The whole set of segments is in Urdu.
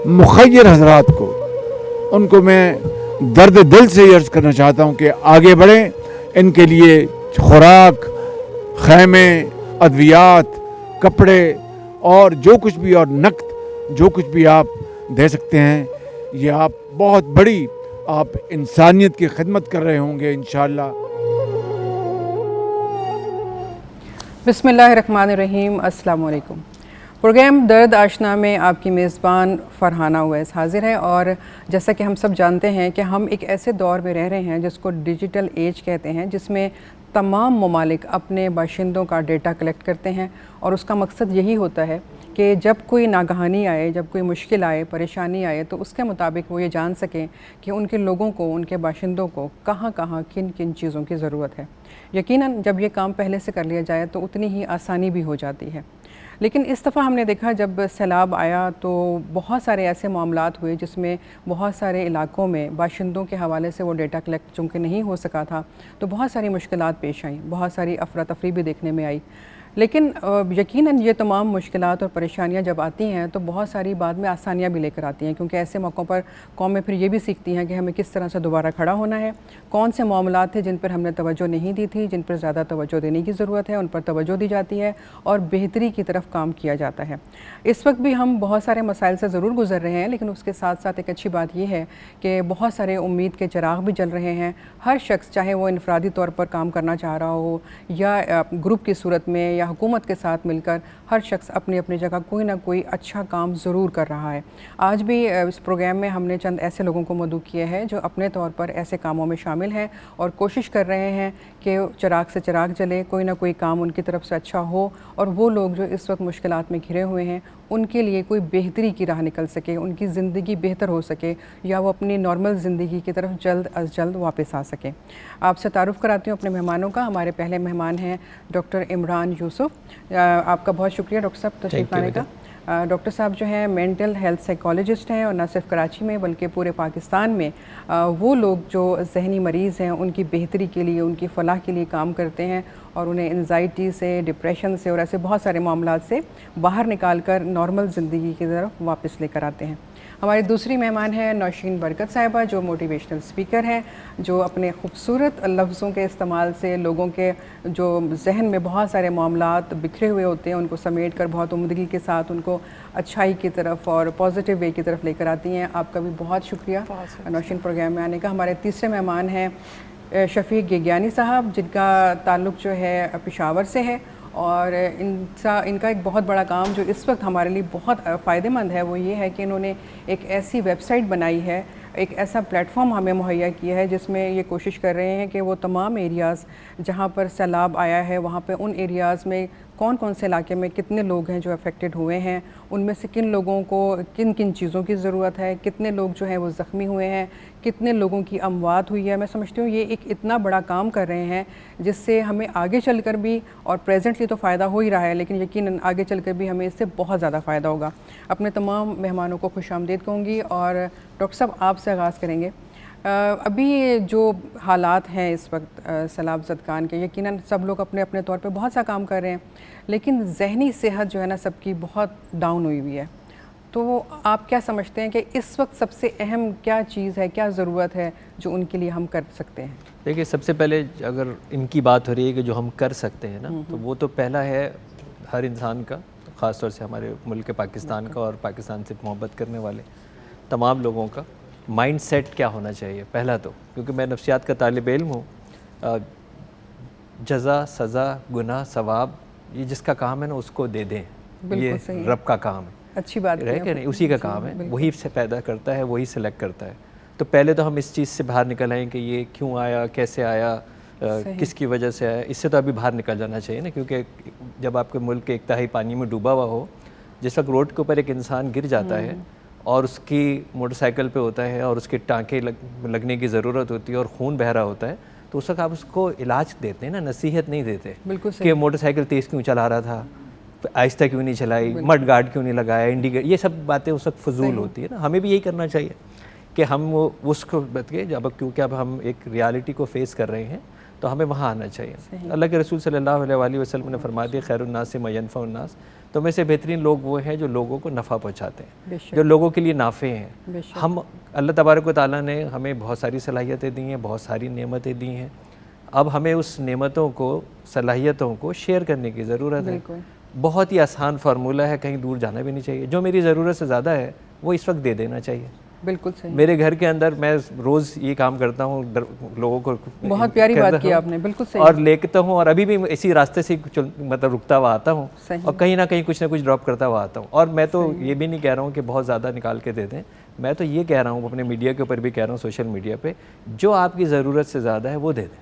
مخیر حضرات کو ان کو میں درد دل سے عرض کرنا چاہتا ہوں کہ آگے بڑھیں. ان کے لیے خوراک، خیمے، ادویات، کپڑے اور جو کچھ بھی اور نقد جو کچھ بھی آپ دے سکتے ہیں، یہ آپ بہت بڑی آپ انسانیت کی خدمت کر رہے ہوں گے انشاءاللہ. بسم اللہ الرحمن الرحیم. السلام علیکم. پروگرام درد آشنا میں آپ کی میزبان فرحانہ اویس حاضر ہے، اور جیسا کہ ہم سب جانتے ہیں کہ ہم ایک ایسے دور میں رہ رہے ہیں جس کو ڈیجیٹل ایج کہتے ہیں، جس میں تمام ممالک اپنے باشندوں کا ڈیٹا کلیکٹ کرتے ہیں، اور اس کا مقصد یہی ہوتا ہے کہ جب کوئی ناگہانی آئے، جب کوئی مشکل آئے، پریشانی آئے، تو اس کے مطابق وہ یہ جان سکیں کہ ان کے لوگوں کو، ان کے باشندوں کو کہاں کہاں کن کن چیزوں کی ضرورت ہے. یقیناً جب یہ کام پہلے سے کر لیا جائے تو اتنی ہی آسانی بھی ہو جاتی ہے. لیکن اس دفعہ ہم نے دیکھا جب سیلاب آیا تو بہت سارے ایسے معاملات ہوئے جس میں بہت سارے علاقوں میں باشندوں کے حوالے سے وہ ڈیٹا کلیکٹ چونکہ نہیں ہو سکا تھا، تو بہت ساری مشکلات پیش آئیں، بہت ساری افراتفری بھی دیکھنے میں آئی. لیکن یقیناً یہ تمام مشکلات اور پریشانیاں جب آتی ہیں تو بہت ساری بعد میں آسانیاں بھی لے کر آتی ہیں، کیونکہ ایسے موقعوں پر قومیں پھر یہ بھی سیکھتی ہیں کہ ہمیں کس طرح سے دوبارہ کھڑا ہونا ہے، کون سے معاملات تھے جن پر ہم نے توجہ نہیں دی تھی، جن پر زیادہ توجہ دینے کی ضرورت ہے، ان پر توجہ دی جاتی ہے اور بہتری کی طرف کام کیا جاتا ہے. اس وقت بھی ہم بہت سارے مسائل سے ضرور گزر رہے ہیں، لیکن اس کے ساتھ ساتھ ایک اچھی بات یہ ہے کہ بہت سارے امید کے چراغ بھی جل رہے ہیں. ہر شخص چاہے وہ انفرادی طور پر کام کرنا چاہ رہا ہو یا گروپ کی صورت میں یا حکومت کے ساتھ مل کر، ہر شخص اپنی اپنی جگہ کوئی نہ کوئی اچھا کام ضرور کر رہا ہے. آج بھی اس پروگرام میں ہم نے چند ایسے لوگوں کو مدعو کیا ہے جو اپنے طور پر ایسے کاموں میں شامل ہیں اور کوشش کر رہے ہیں کہ چراغ سے چراغ جلے، کوئی نہ کوئی کام ان کی طرف سے اچھا ہو، اور وہ لوگ جو اس وقت مشکلات میں گھرے ہوئے ہیں ان کے لیے کوئی بہتری کی راہ نکل سکے، ان کی زندگی بہتر ہو سکے، یا وہ اپنی نارمل زندگی کی طرف جلد از جلد واپس آ سکیں. آپ سے تعارف کراتی ہوں اپنے مہمانوں کا. ہمارے پہلے مہمان ہیں ڈاکٹر عمران یوسف. آپ کا بہت شکریہ ڈاکٹر صاحب تشریف لانے کا. ڈاکٹر صاحب جو ہیں مینٹل ہیلتھ سائیکالوجسٹ ہیں، اور نہ صرف کراچی میں بلکہ پورے پاکستان میں وہ لوگ جو ذہنی مریض ہیں ان کی بہتری کے لیے، ان کی فلاح کے لیے کام کرتے ہیں، اور انہیں انزائٹی سے، ڈپریشن سے اور ایسے بہت سارے معاملات سے باہر نکال کر نارمل زندگی کی طرف واپس لے کر آتے ہیں. ہماری دوسری مہمان ہیں نوشین برکت صاحبہ، جو موٹیویشنل اسپیکر ہیں، جو اپنے خوبصورت لفظوں کے استعمال سے لوگوں کے جو ذہن میں بہت سارے معاملات بکھرے ہوئے ہوتے ہیں ان کو سمیٹ کر بہت عمدگی کے ساتھ ان کو اچھائی کی طرف اور پازیٹیو وے کی طرف لے کر آتی ہیں. آپ کا بھی بہت شکریہ نوشین پروگرام میں آنے کا. ہمارے تیسرے مہمان ہیں شفیق گیگیانی صاحب، جن کا تعلق جو ہے پشاور سے ہے، اور ان کا ایک بہت بڑا کام جو اس وقت ہمارے لیے بہت فائدہ مند ہے وہ یہ ہے کہ انہوں نے ایک ایسی ویب سائٹ بنائی ہے، ایک ایسا پلیٹ فارم ہمیں مہیا کیا ہے جس میں یہ کوشش کر رہے ہیں کہ وہ تمام ایریاز جہاں پر سیلاب آیا ہے وہاں پہ ان ایریاز میں کون کون سے علاقے میں کتنے لوگ ہیں جو افیکٹڈ ہوئے ہیں، ان میں سے کن لوگوں کو کن کن چیزوں کی ضرورت ہے، کتنے لوگ جو ہیں وہ زخمی ہوئے ہیں، کتنے لوگوں کی اموات ہوئی ہے. میں سمجھتی ہوں یہ ایک اتنا بڑا کام کر رہے ہیں جس سے ہمیں آگے چل کر بھی، اور پریزنٹلی تو فائدہ ہو ہی رہا ہے لیکن یقیناً آگے چل کر بھی ہمیں اس سے بہت زیادہ فائدہ ہوگا. اپنے تمام مہمانوں کو خوش آمدید کہوں گی، اور ڈاکٹر صاحب آپ سے آغاز کریں گے. ابھی جو حالات ہیں اس وقت سیلاب زدگان کے، یقیناً سب لوگ اپنے اپنے طور پہ بہت سا کام کر رہے ہیں، لیکن ذہنی صحت جو ہے نا سب کی بہت ڈاؤن ہوئی ہوئی ہے. تو آپ کیا سمجھتے ہیں کہ اس وقت سب سے اہم کیا چیز ہے، کیا ضرورت ہے جو ان کے لیے ہم کر سکتے ہیں؟ دیکھیے، سب سے پہلے اگر ان کی بات ہو رہی ہے کہ جو ہم کر سکتے ہیں نا، تو وہ تو پہلا ہے ہر انسان کا، خاص طور سے ہمارے ملک پاکستان کا اور پاکستان سے محبت کرنے والے تمام لوگوں کا مائنڈ سیٹ کیا ہونا چاہیے. پہلا تو کیونکہ میں نفسیات کا طالب علم ہوں، جزا سزا گناہ ثواب یہ جس کا کام ہے نا اس کو دے دیں. یہ رب کا کام ہے. اچھی بات ہے کہ نہیں, اسی کا کام ہے, وہی سے پیدا کرتا ہے, وہی سلیکٹ کرتا ہے. تو پہلے تو ہم اس چیز سے باہر نکل آئیں کہ یہ کیوں آیا, کیسے آیا, کس کی وجہ سے آیا. اس سے تو ابھی باہر نکل جانا چاہیے نا, کیونکہ جب آپ کے ملک ایک تہائی پانی میں ڈوبا ہوا ہو, جس وقت روڈ کے اوپر ایک انسان گر جاتا ہے اور اس کی موٹر سائیکل پہ ہوتا ہے اور اس کے ٹانکے لگنے کی ضرورت ہوتی ہے اور خون بہہ رہا ہوتا ہے, تو اس وقت آپ اس کو علاج دیتے ہیں نا, نصیحت نہیں دیتے کہ موٹر سائیکل تیز کیوں چلا رہا تھا, آہستہ کیوں نہیں چلائی, مڈ گارڈ کیوں نہیں لگایا, انڈیکیٹر, یہ سب باتیں اس وقت فضول ہوتی ہے نا. ہمیں بھی یہی کرنا چاہیے کہ ہم اس کو بت کے جب, کیونکہ اب ہم ایک ریالٹی کو فیس کر رہے ہیں تو ہمیں وہاں آنا چاہیے. اللہ کے رسول صلی اللہ علیہ وآلہ وسلم نے فرما دیا خیر الناس من ینفع الناس, تو میں سے بہترین لوگ وہ ہیں جو لوگوں کو نفع پہنچاتے ہیں, جو لوگوں کے لیے نافع ہیں. ہم اللہ تبارک و تعالیٰ نے ہمیں بہت ساری صلاحیتیں دی ہیں, بہت ساری نعمتیں دی ہیں. اب ہمیں اس نعمتوں کو, صلاحیتوں کو شیئر کرنے کی ضرورت ہے. بہت ہی آسان فارمولہ ہے, کہیں دور جانا بھی نہیں چاہیے. جو میری ضرورت سے زیادہ ہے وہ اس وقت دے دینا چاہیے. بالکل صحیح. میرے گھر کے اندر میں روز یہ کام کرتا ہوں, لوگوں کو بہت پیاری بات کی آپ نے, بالکل صحیح, اور لیتا ہوں, اور ابھی بھی اسی راستے سے مطلب رکتا ہوا آتا ہوں, اور کہیں نہ کہیں کچھ نہ کچھ ڈراپ کرتا ہوا آتا ہوں. اور میں تو یہ بھی نہیں کہہ رہا ہوں کہ بہت زیادہ نکال کے دے دیں, میں تو یہ کہہ رہا ہوں, اپنے میڈیا کے اوپر بھی کہہ رہا ہوں, سوشل میڈیا پہ, جو آپ کی ضرورت سے زیادہ ہے وہ دے دیں.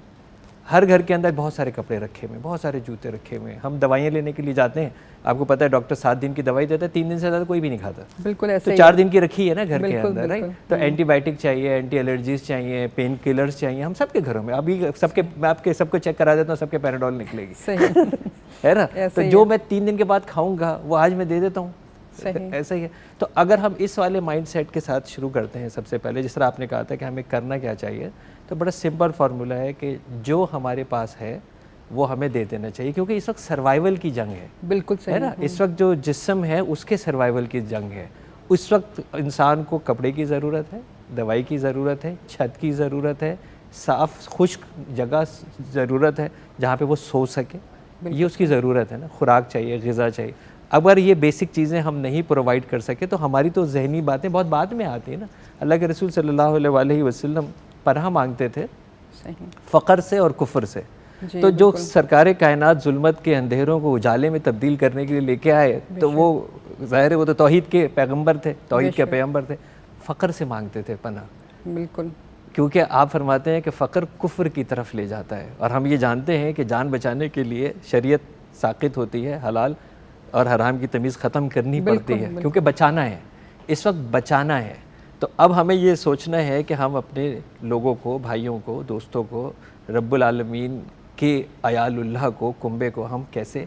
ہر گھر کے اندر بہت سارے کپڑے رکھے ہوئے ہیں, بہت سارے جوتے رکھے ہوئے ہیں. ہم دوائیاں لینے کے لیے جاتے ہیں, آپ کو پتہ ہے ڈاکٹر 7 دن کی دوائی دیتا ہے, 3 دن سے زیادہ کوئی بھی نہیں کھاتا. بالکل ایسے, تو 4 دن کی رکھی ہے نا گھر کے اندر, رائٹ. تو اینٹی بائیوٹک چاہیے, اینٹی الرجیز چاہیے, پین کلرز چاہیے, ہم سب کے گھروں میں. ابھی سب کے, میں آپ کے سب کو چیک کرا دیتا ہوں, سب کے پیراڈول نکلے گی, ہے نا. تو جو میں 3 دن کے بعد کھاؤں گا وہ آج میں دے دیتا ہوں. ایسا ہی ہے. تو اگر ہم اس والے مائنڈ سیٹ کے ساتھ شروع کرتے ہیں, سب سے پہلے جس طرح آپ نے کہا تھا کہ ہمیں کرنا کیا چاہیے, تو بڑا سمپل فارمولہ ہے کہ جو ہمارے پاس ہے وہ ہمیں دے دینا چاہیے, کیونکہ اس وقت سروائیول کی جنگ ہے. بالکل صحیح ہے نا. اس وقت جو جسم ہے اس کے سروائیول کی جنگ ہے. اس وقت انسان کو کپڑے کی ضرورت ہے, دوائی کی ضرورت ہے, چھت کی ضرورت ہے, صاف خشک جگہ ضرورت ہے جہاں پہ وہ سو سکے, یہ اس کی ضرورت ہے نا. خوراک چاہیے, غذا چاہیے. اگر یہ بیسک چیزیں ہم نہیں پرووائڈ کر سکے تو ہماری تو ذہنی باتیں بہت بعد میں آتی ہیں نا. اللہ کے رسول صلی اللہ علیہ وآلہ وسلم پناہ مانگتے تھے فقر سے اور کفر سے. تو جو سرکار کائنات ظلمت کے اندھیروں کو اجالے میں تبدیل کرنے کے لیے لے کے آئے, تو وہ ظاہر ہے وہ تو توحید کے پیغمبر تھے, توحید کے پیغمبر تھے, فقر سے مانگتے تھے پناہ. بالکل, کیونکہ آپ فرماتے ہیں کہ فقر کفر کی طرف لے جاتا ہے, اور ہم یہ جانتے ہیں کہ جان بچانے کے لیے شریعت ساقط ہوتی ہے, حلال اور حرام کی تمیز ختم کرنی پڑتی ہے, کیونکہ بچانا ہے, اس وقت بچانا ہے. تو اب ہمیں یہ سوچنا ہے کہ ہم اپنے لوگوں کو, بھائیوں کو, دوستوں کو, رب العالمین کے عیال اللہ کو, کنبے کو ہم کیسے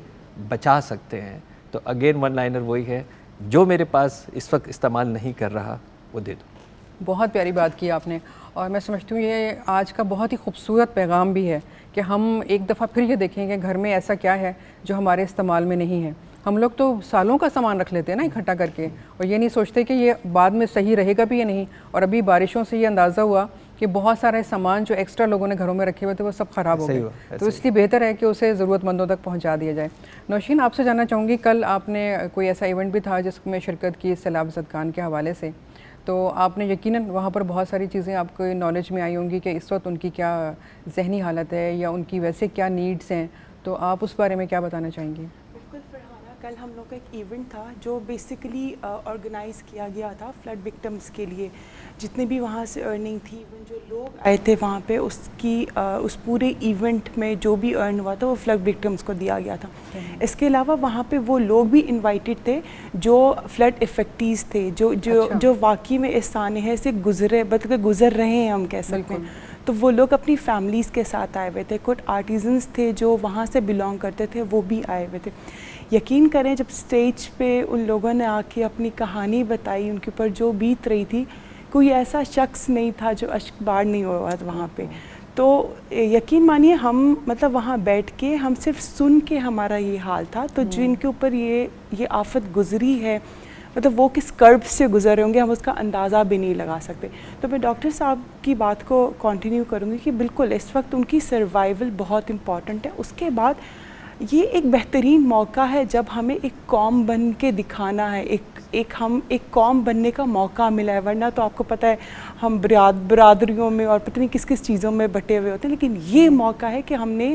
بچا سکتے ہیں. تو اگین ون لائنر وہی ہے, جو میرے پاس اس وقت استعمال نہیں کر رہا وہ دے دو. بہت پیاری بات کی آپ نے, اور میں سمجھتی ہوں یہ آج کا بہت ہی خوبصورت پیغام بھی ہے کہ ہم ایک دفعہ پھر یہ دیکھیں کہ گھر میں ایسا کیا ہے جو ہمارے استعمال میں نہیں ہے. ہم لوگ تو سالوں کا سامان رکھ لیتے ہیں نا اکٹھا کر کے, اور یہ نہیں سوچتے کہ یہ بعد میں صحیح رہے گا بھی یا نہیں. اور ابھی بارشوں سے یہ اندازہ ہوا کہ بہت سارے سامان جو ایکسٹرا لوگوں نے گھروں میں رکھے ہوئے تھے وہ سب خراب ہو گئے, تو اس لیے بہتر ہے کہ اسے ضرورت مندوں تک پہنچا دیا جائے. نوشین, آپ سے جاننا چاہوں گی, کل آپ نے کوئی ایسا ایونٹ بھی تھا جس میں شرکت کی سیلاب زدگان کے حوالے سے, تو آپ نے یقیناً وہاں پر بہت ساری چیزیں آپ کو نالج میں آئی ہوں گی کہ اس وقت ان کی کیا ذہنی حالت ہے یا ان کی ویسے کیا نیڈس ہیں, تو آپ اس بارے میں کیا بتانا چاہیں گی؟ کل ہم لوگ کا ایک ایونٹ تھا جو بیسیکلی آرگنائز کیا گیا تھا فلڈ وکٹمز کے لیے. جتنے بھی وہاں سے ارننگ تھی, جو لوگ آئے تھے وہاں پہ, اس پورے ایونٹ میں جو بھی ارن ہوا تھا وہ فلڈ وکٹمز کو دیا گیا تھا. اس کے علاوہ وہاں پہ وہ لوگ بھی انوائٹڈ تھے جو فلڈ افیکٹیز تھے, جو واقعی میں اس سانحے سے گزر رہے ہیں ہم کہہ سکتے ہیں. تو وہ لوگ اپنی فیملیز کے ساتھ آئے ہوئے تھے. کچھ آرٹیزنس تھے جو وہاں سے بلانگ کرتے تھے, وہ بھی آئے ہوئے تھے. یقین کریں جب اسٹیج پہ ان لوگوں نے آ کے اپنی کہانی بتائی, ان کے اوپر جو بیت رہی تھی, کوئی ایسا شخص نہیں تھا جو اشک بار نہیں ہوا تھا وہاں پہ. تو یقین مانیے ہم مطلب وہاں بیٹھ کے ہم صرف سن کے ہمارا یہ حال تھا. تو جن کے اوپر یہ آفت گزری ہے, مطلب وہ کس کرب سے گزر ہوں گے ہم اس کا اندازہ بھی نہیں لگا سکتے. تو میں ڈاکٹر صاحب کی بات کو کنٹینیو کروں گی کہ بالکل اس وقت ان کی سروائیول بہت امپورٹنٹ ہے. اس کے بعد یہ ایک بہترین موقع ہے جب ہمیں ایک قوم بن کے دکھانا ہے, ہم ایک قوم بننے کا موقع ملا ہے. ورنہ تو آپ کو پتہ ہے ہم برادریوں میں اور پتہ نہیں کس چیزوں میں بٹے ہوئے ہوتے ہیں, لیکن یہ موقع ہے کہ ہم نے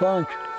5।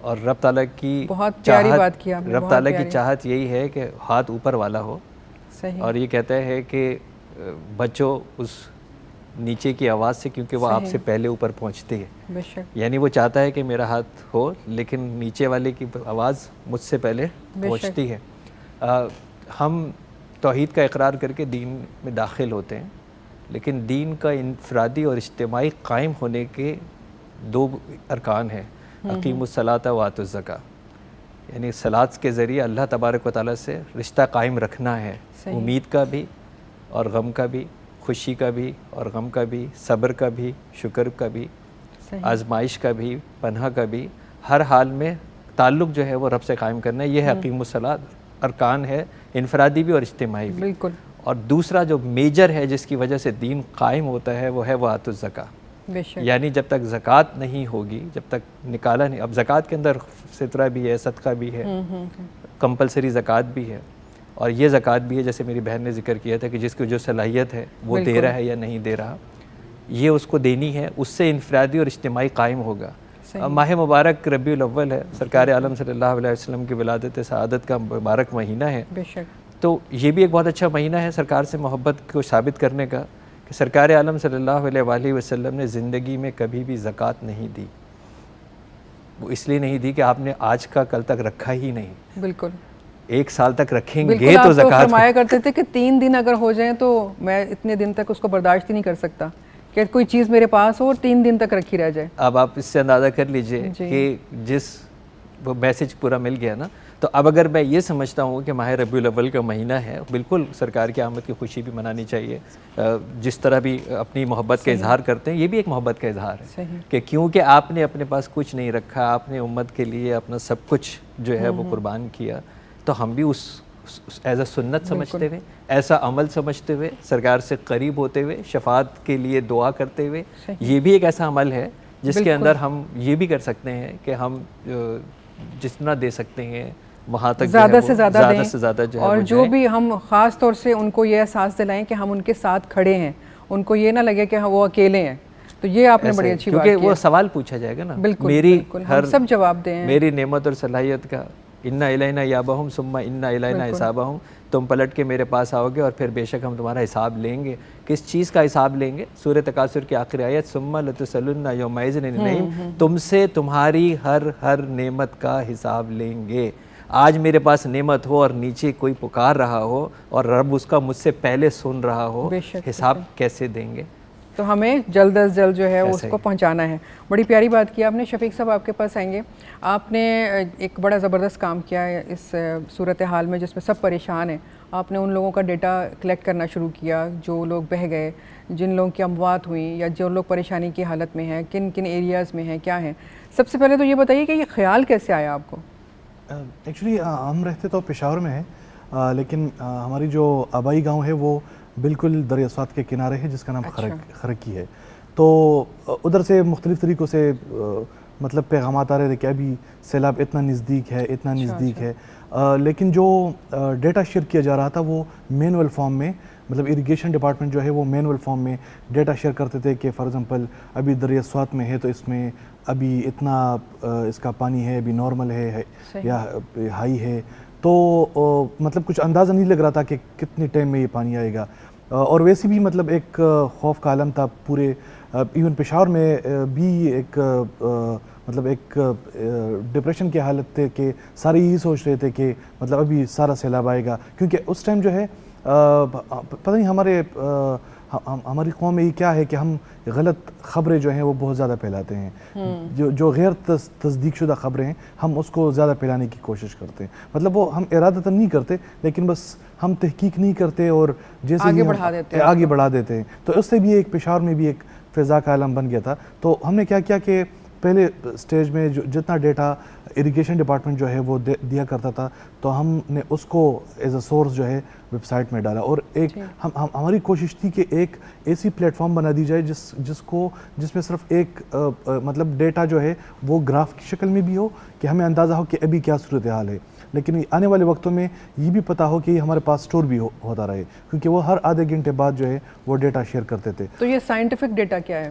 اور رب تعالیٰ کی بہت پیاری بات کی آپ نے، رب بہت تعالیٰ کی پیاری۔ چاہت یہی ہے کہ ہاتھ اوپر والا ہو، صحیح، اور یہ کہتا ہے کہ بچو اس نیچے کی آواز سے، کیونکہ وہ آپ سے پہلے اوپر پہنچتی ہے. بے شک، یعنی وہ چاہتا ہے کہ میرا ہاتھ ہو، لیکن نیچے والے کی آواز مجھ سے پہلے پہنچتی ہے. ہم توحید کا اقرار کر کے دین میں داخل ہوتے ہیں، لیکن دین کا انفرادی اور اجتماعی قائم ہونے کے دو ارکان ہیں، اقیم الصلاۃ و آتوا الزکوٰۃ. یعنی صلاۃ کے ذریعے اللہ تبارک و تعالیٰ سے رشتہ قائم رکھنا ہے، امید کا بھی اور غم کا بھی، خوشی کا بھی اور غم کا بھی، صبر کا بھی، شکر کا بھی، آزمائش کا بھی، پناہ کا بھی، ہر حال میں تعلق جو ہے وہ رب سے قائم کرنا ہے. یہ ہے اقیم الصلاۃ، ارکان ہے انفرادی بھی اور اجتماعی بھی. بالکل. اور دوسرا جو میجر ہے جس کی وجہ سے دین قائم ہوتا ہے وہ ہے وہ آتوا الزکوٰۃ. یعنی جب تک زکوٰۃ نہیں ہوگی، جب تک نکالا نہیں، اب زکوٰۃ کے اندر فطرہ بھی ہے، صدقہ بھی ہے، کمپلسری زکوٰۃ بھی ہے، اور یہ زکوٰۃ بھی ہے جیسے میری بہن نے ذکر کیا تھا کہ جس کی جو صلاحیت ہے وہ دے رہا ہے یا نہیں دے رہا، یہ اس کو دینی ہے. اس سے انفرادی اور اجتماعی قائم ہوگا. ماہ مبارک ربیع الاول ہے، سرکار عالم صلی اللہ علیہ وسلم کی ولادت سعادت کا مبارک مہینہ ہے. تو یہ بھی ایک بہت اچھا مہینہ ہے سرکار سے محبت کو ثابت کرنے کا، کہ سرکار عالم صلی اللہ علیہ وآلہ وسلم نے زندگی میں کبھی بھی زکوٰۃ نہیں دی. وہ اس لیے نہیں دی کہ آپ نے آج کا کل تک رکھا ہی نہیں. بالکل. ایک سال تک رکھیں گے تو زکوٰۃ. آپ فرمایا کرتے تھے کہ 3 دن اگر ہو جائیں تو میں اتنے دن تک اس کو برداشت ہی نہیں کر سکتا کہ کوئی چیز میرے پاس ہو اور 3 دن تک رکھی رہ جائے. اب آپ اس سے اندازہ کر لیجئے کہ جس وہ میسج پورا مل گیا نا. تو اب اگر میں یہ سمجھتا ہوں کہ ماہ ربیع الاول کا مہینہ ہے، بالکل سرکار کی آمد کی خوشی بھی منانی چاہیے. جس طرح بھی اپنی محبت کا اظہار کرتے ہیں، یہ بھی ایک محبت کا اظہار ہے کہ کیونکہ آپ نے اپنے پاس کچھ نہیں رکھا، آپ نے امت کے لیے اپنا سب کچھ جو ہے وہ قربان کیا، تو ہم بھی اس ایز اے سنت سمجھتے ہوئے، ایسا عمل سمجھتے ہوئے، سرکار سے قریب ہوتے ہوئے، شفاعت کے لیے دعا کرتے ہوئے، یہ بھی ایک ایسا عمل ہے جس کے اندر ہم یہ بھی کر سکتے ہیں کہ ہم جتنا دے سکتے ہیں وہاں تک زیادہ سے زیادہ دیں، اور جو بھی ہم خاص طور سے ان کو یہ احساس دلائیں کہ ہم ان کے ساتھ کھڑے ہیں، ان کو یہ نہ لگے کہ وہ اکیلے ہیں. تو یہ آپ نے بڑی اچھی بات کی، کیونکہ وہ سوال پوچھا جائے گا نا. میری ہر سب جواب دیں، میری نعمت اور صلاحیت کا، انا الینا یابہم ثم انا الینا حسابہم، تم پلٹ کے میرے پاس آؤ گے اور پھر بے شک ہم تمہارا حساب لیں گے. کس چیز کا حساب لیں گے؟ سورہ تکاثر کی آخری آیت ثم لتسألن یومئذ عن النعیم، تم سے تمہاری ہر نعمت کا حساب لیں گے. آج میرے پاس نعمت ہو اور نیچے کوئی پکار رہا ہو اور رب اس کا مجھ سے پہلے سن رہا ہو، حساب کیسے دیں گے؟ تو ہمیں جلد از جلد جو ہے اس کو پہنچانا ہے. بڑی پیاری بات کی آپ نے. شفیق صاحب آپ کے پاس آئیں گے. آپ نے ایک بڑا زبردست کام کیا ہے اس صورتحال میں جس میں سب پریشان ہیں. آپ نے ان لوگوں کا ڈیٹا کلیکٹ کرنا شروع کیا جو لوگ بہہ گئے، جن لوگوں کی اموات ہوئیں یا جو لوگ پریشانی کی حالت میں ہیں، کن کن ایریاز میں ہیں، کیا ہیں. سب سے پہلے تو یہ بتائیے کہ یہ خیال کیسے آیا آپ کو؟ ایکچولی ہم رہتے تو پشاور میں ہیں، لیکن ہماری جو آبائی گاؤں ہے وہ بالکل دریا سوات کے کنارے ہے، جس کا نام خرکی ہے. تو ادھر سے مختلف طریقوں سے مطلب پیغامات آ رہے تھے کہ ابھی سیلاب اتنا نزدیک ہے، اتنا نزدیک ہے. لیکن جو ڈیٹا شیئر کیا جا رہا تھا وہ مینول فارم میں، مطلب اریگیشن ڈپارٹمنٹ جو ہے وہ مینول فارم میں ڈیٹا شیئر کرتے تھے کہ فار ایگزامپل ابھی دریا سوات میں ہے تو اس میں ابھی اتنا اس کا پانی ہے، ابھی نارمل ہے یا ہائی ہے. تو مطلب کچھ اندازہ نہیں لگ رہا تھا کہ کتنے ٹائم میں یہ پانی آئے گا. اور ویسے بھی مطلب ایک خوف کا عالم تھا پورے ایون پشاور میں بھی. ایک مطلب ایک ڈپریشن کی حالت تھے کہ سارے یہی سوچ رہے تھے کہ مطلب ابھی سارا سیلاب آئے گا، کیونکہ اس ٹائم جو ہے پتہ نہیں ہماری قوم میں یہ کیا ہے کہ ہم غلط خبریں جو ہیں وہ بہت زیادہ پھیلاتے ہیں. جو غیر تصدیق شدہ خبریں ہیں ہم اس کو زیادہ پھیلانے کی کوشش کرتے ہیں. مطلب وہ ہم ارادتاً نہیں کرتے، لیکن بس ہم تحقیق نہیں کرتے اور جیسے آگے بڑھا دیتے ہیں. تو اس سے بھی ایک پشاور میں بھی ایک فضا کا عالم بن گیا تھا. تو ہم نے کیا کیا کہ پہلے سٹیج میں جتنا ڈیٹا اریگیشن ڈپارٹمنٹ جو ہے وہ دیا کرتا تھا تو ہم نے اس کو ایز اے سورس جو ہے ویب سائٹ میں ڈالا. اور ایک ہماری کوشش تھی کہ ایک ایسی پلیٹ فارم بنا دی جائے جس میں صرف ایک مطلب ڈیٹا جو ہے وہ گراف کی شکل میں بھی ہو کہ ہمیں اندازہ ہو کہ ابھی کیا صورتحال ہے، لیکن آنے والے وقتوں میں یہ بھی پتہ ہو کہ ہمارے پاس سٹور بھی ہوتا رہے، کیونکہ وہ ہر آدھے گھنٹے بعد جو ہے وہ ڈیٹا شیئر کرتے تھے. تو یہ سائنٹیفک ڈیٹا کیا ہے؟